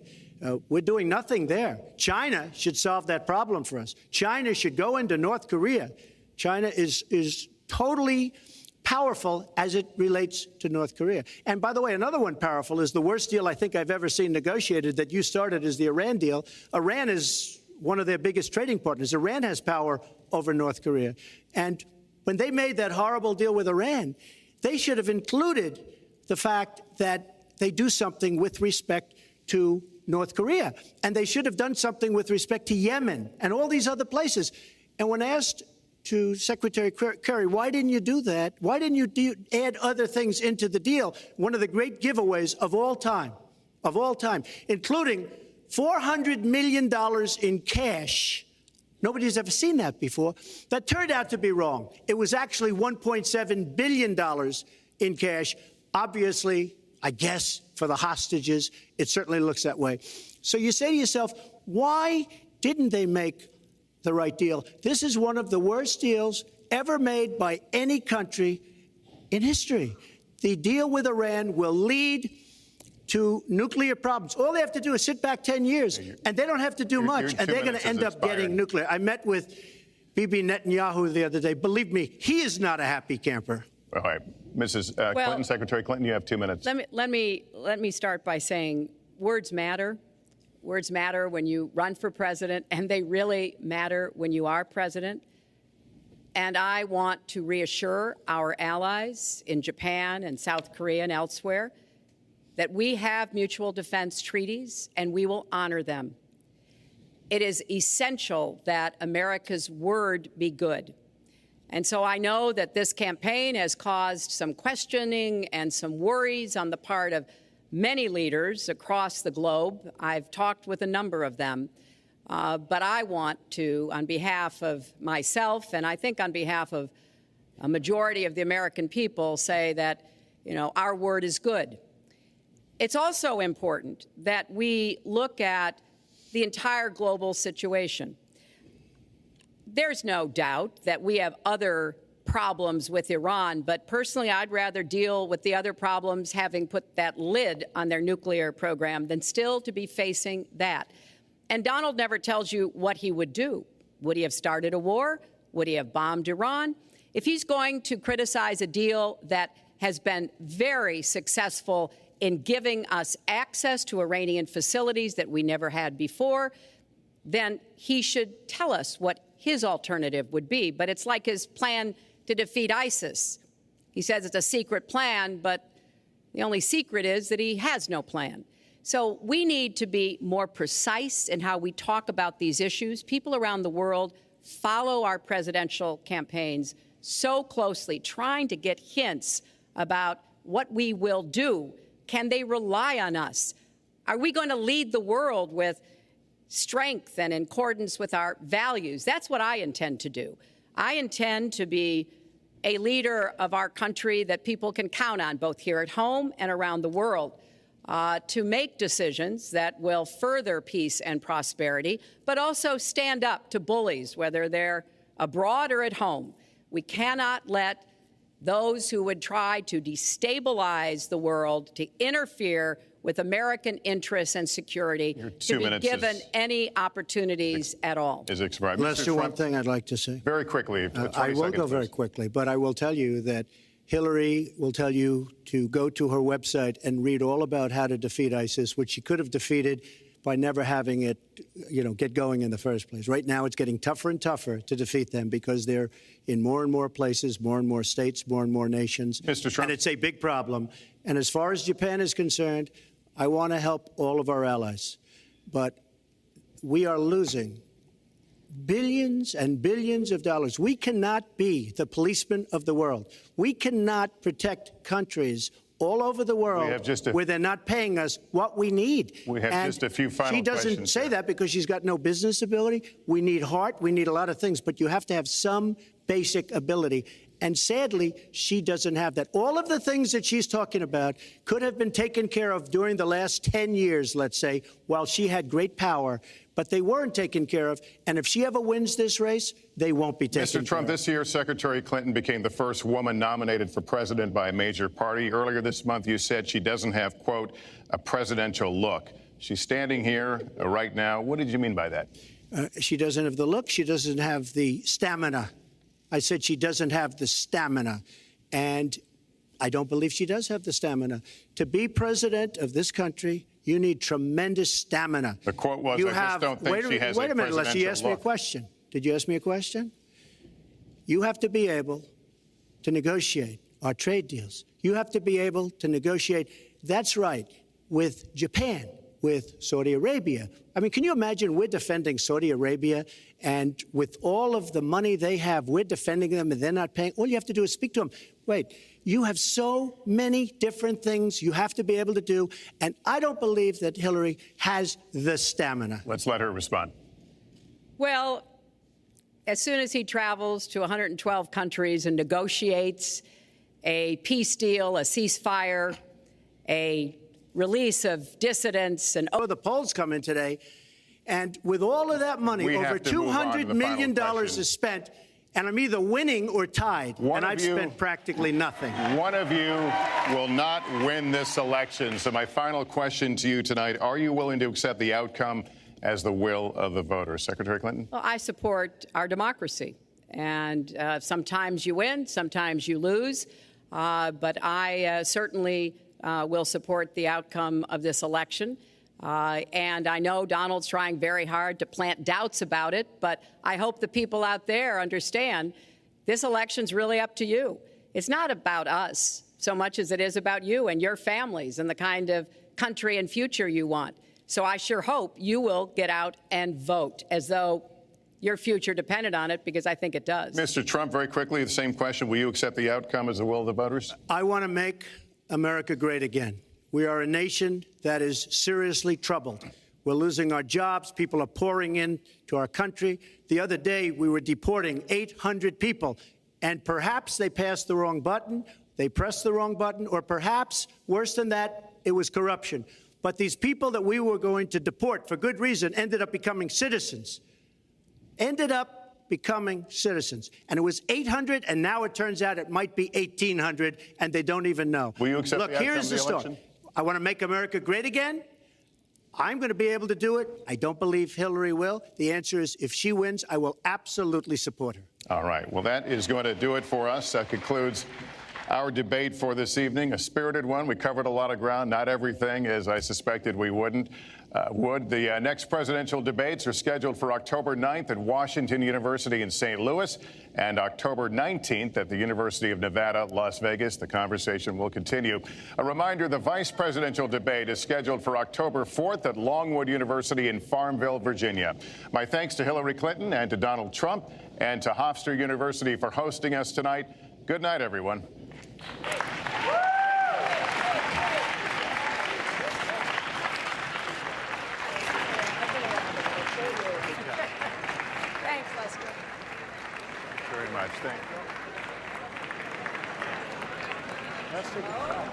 we're doing nothing there. China should solve that problem for us. China should go into North Korea. China is totally powerful as it relates to North Korea. And by the way, another one powerful is the worst deal I think I've ever seen negotiated that you started is the Iran deal. Iran is one of their biggest trading partners. Iran has power over North Korea. And when they made that horrible deal with Iran, they should have included the fact that they do something with respect to North Korea. And they should have done something with respect to Yemen and all these other places. And when asked to Secretary Kerry, why didn't you do that? Why didn't you add other things into the deal? One of the great giveaways of all time, including $400 million in cash. Nobody's ever seen that before. That turned out to be wrong. It was actually $1.7 billion in cash. Obviously, I guess, for the hostages, it certainly looks that way. So you say to yourself, why didn't they make the right deal? This is one of the worst deals ever made by any country in history. The deal with Iran will lead to nuclear problems. All they have to do is sit back 10 years, and they don't have to do much, and they're going to end up getting nuclear. I met with Bibi Netanyahu the other day. Believe me, he is not a happy camper. All right. Mrs. Clinton, Secretary Clinton, you have 2 minutes. Let me start by saying words matter. Words matter when you run for president, and they really matter when you are president. And I want to reassure our allies in Japan and South Korea and elsewhere that we have mutual defense treaties, and we will honor them. It is essential that America's word be good. And so I know that this campaign has caused some questioning and some worries on the part of many leaders across the globe. I've talked with a number of them. But I want to, on behalf of myself, and I think on behalf of a majority of the American people, say that, our word is good. It's also important that we look at the entire global situation. There's no doubt that we have other problems with Iran, but personally, I'd rather deal with the other problems having put that lid on their nuclear program than still to be facing that. And Donald never tells you what he would do. Would he have started a war? Would he have bombed Iran? If he's going to criticize a deal that has been very successful in giving us access to Iranian facilities that we never had before, then he should tell us what his alternative would be. But it's like his plan to defeat ISIS. He says it's a secret plan, but the only secret is that he has no plan. So we need to be more precise in how we talk about these issues. People around the world follow our presidential campaigns so closely, trying to get hints about what we will do. Can they rely on us? Are we going to lead the world with strength and in accordance with our values? That's what I intend to do. I intend to be a leader of our country that people can count on, both here at home and around the world, to make decisions that will further peace and prosperity, but also stand up to bullies, whether they're abroad or at home. We cannot let those who would try to destabilize the world, to interfere with American interests and security, to be given any opportunities at all. Is expired. Let's do one thing I'd like to say. Very quickly. I will go very quickly, but I will tell you that Hillary will tell you to go to her website and read all about how to defeat ISIS, which she could have defeated by never having it, get going in the first place. Right now, it's getting tougher and tougher to defeat them because they're in more and more places, more and more states, more and more nations. Mr. Trump. And it's a big problem. And as far as Japan is concerned, I want to help all of our allies. But we are losing billions and billions of dollars. We cannot be the policeman of the world. We cannot protect countries all over the world where they're not paying us what we need. We have just a few final questions. She doesn't say that because she's got no business ability. We need heart. We need a lot of things. But you have to have some basic ability. And sadly, she doesn't have that. All of the things that she's talking about could have been taken care of during the last 10 years, let's say, while she had great power, but they weren't taken care of. And if she ever wins this race, they won't be taken care of. Mr. Trump, this year, Secretary Clinton became the first woman nominated for president by a major party. Earlier this month, you said she doesn't have, quote, a presidential look. She's standing here right now. What did you mean by that? She doesn't have the look. She doesn't have the stamina. I said she doesn't have the stamina. And I don't believe she does have the stamina. To be president of this country, you need tremendous stamina. The quote was, I just don't think she has a presidential look. Wait a minute, unless you asked me a question. Did you ask me a question? You have to be able to negotiate our trade deals. You have to be able to negotiate, that's right, with Japan, with Saudi Arabia. I mean, can you imagine we're defending Saudi Arabia, and with all of the money they have, we're defending them and they're not paying? All you have to do is speak to them. Wait, you have so many different things you have to be able to do, and I don't believe that Hillary has the stamina. Let's let her respond. Well, as soon as he travels to 112 countries and negotiates a peace deal, a ceasefire, a release of dissidents, and the polls come in today, and with all of that money, over $200 million is spent, and I'm either winning or tied, and I've spent practically nothing. One of you will not win this election. So my final question to you tonight, are you willing to accept the outcome as the will of the voters? Secretary Clinton? Well, I support our democracy, and sometimes you win, sometimes you lose, but I certainly will support the outcome of this election. And I know Donald's trying very hard to plant doubts about it, but I hope the people out there understand this election's really up to you. It's not about us so much as it is about you and your families and the kind of country and future you want. So I sure hope you will get out and vote as though your future depended on it, because I think it does. Mr. Trump, very quickly, the same question. Will you accept the outcome as the will of the voters? I want to make America great again. We are a nation that is seriously troubled. We're losing our jobs. People are pouring into our country. The other day, we were deporting 800 people, and perhaps they passed the wrong button, they pressed the wrong button, or perhaps, worse than that, it was corruption. But these people that we were going to deport for good reason ended up becoming citizens. And it was 800, and now it turns out it might be 1,800, and they don't even know. Will you accept the outcome of the election? I want to make America great again. I'm going to be able to do it. I don't believe Hillary will. The answer is, if she wins, I will absolutely support her. All right. Well, that is going to do it for us. That concludes our debate for this evening. A spirited one. We covered a lot of ground. Not everything, as I suspected we would. The next presidential debates are scheduled for October 9th at Washington University in St. Louis and October 19th at the University of Nevada, Las Vegas. The conversation will continue. A reminder, the vice presidential debate is scheduled for October 4th at Longwood University in Farmville, Virginia. My thanks to Hillary Clinton and to Donald Trump and to Hofstra University for hosting us tonight. Good night, everyone. Very much. Thank you. Let's take a shot.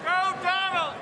Go, Donald!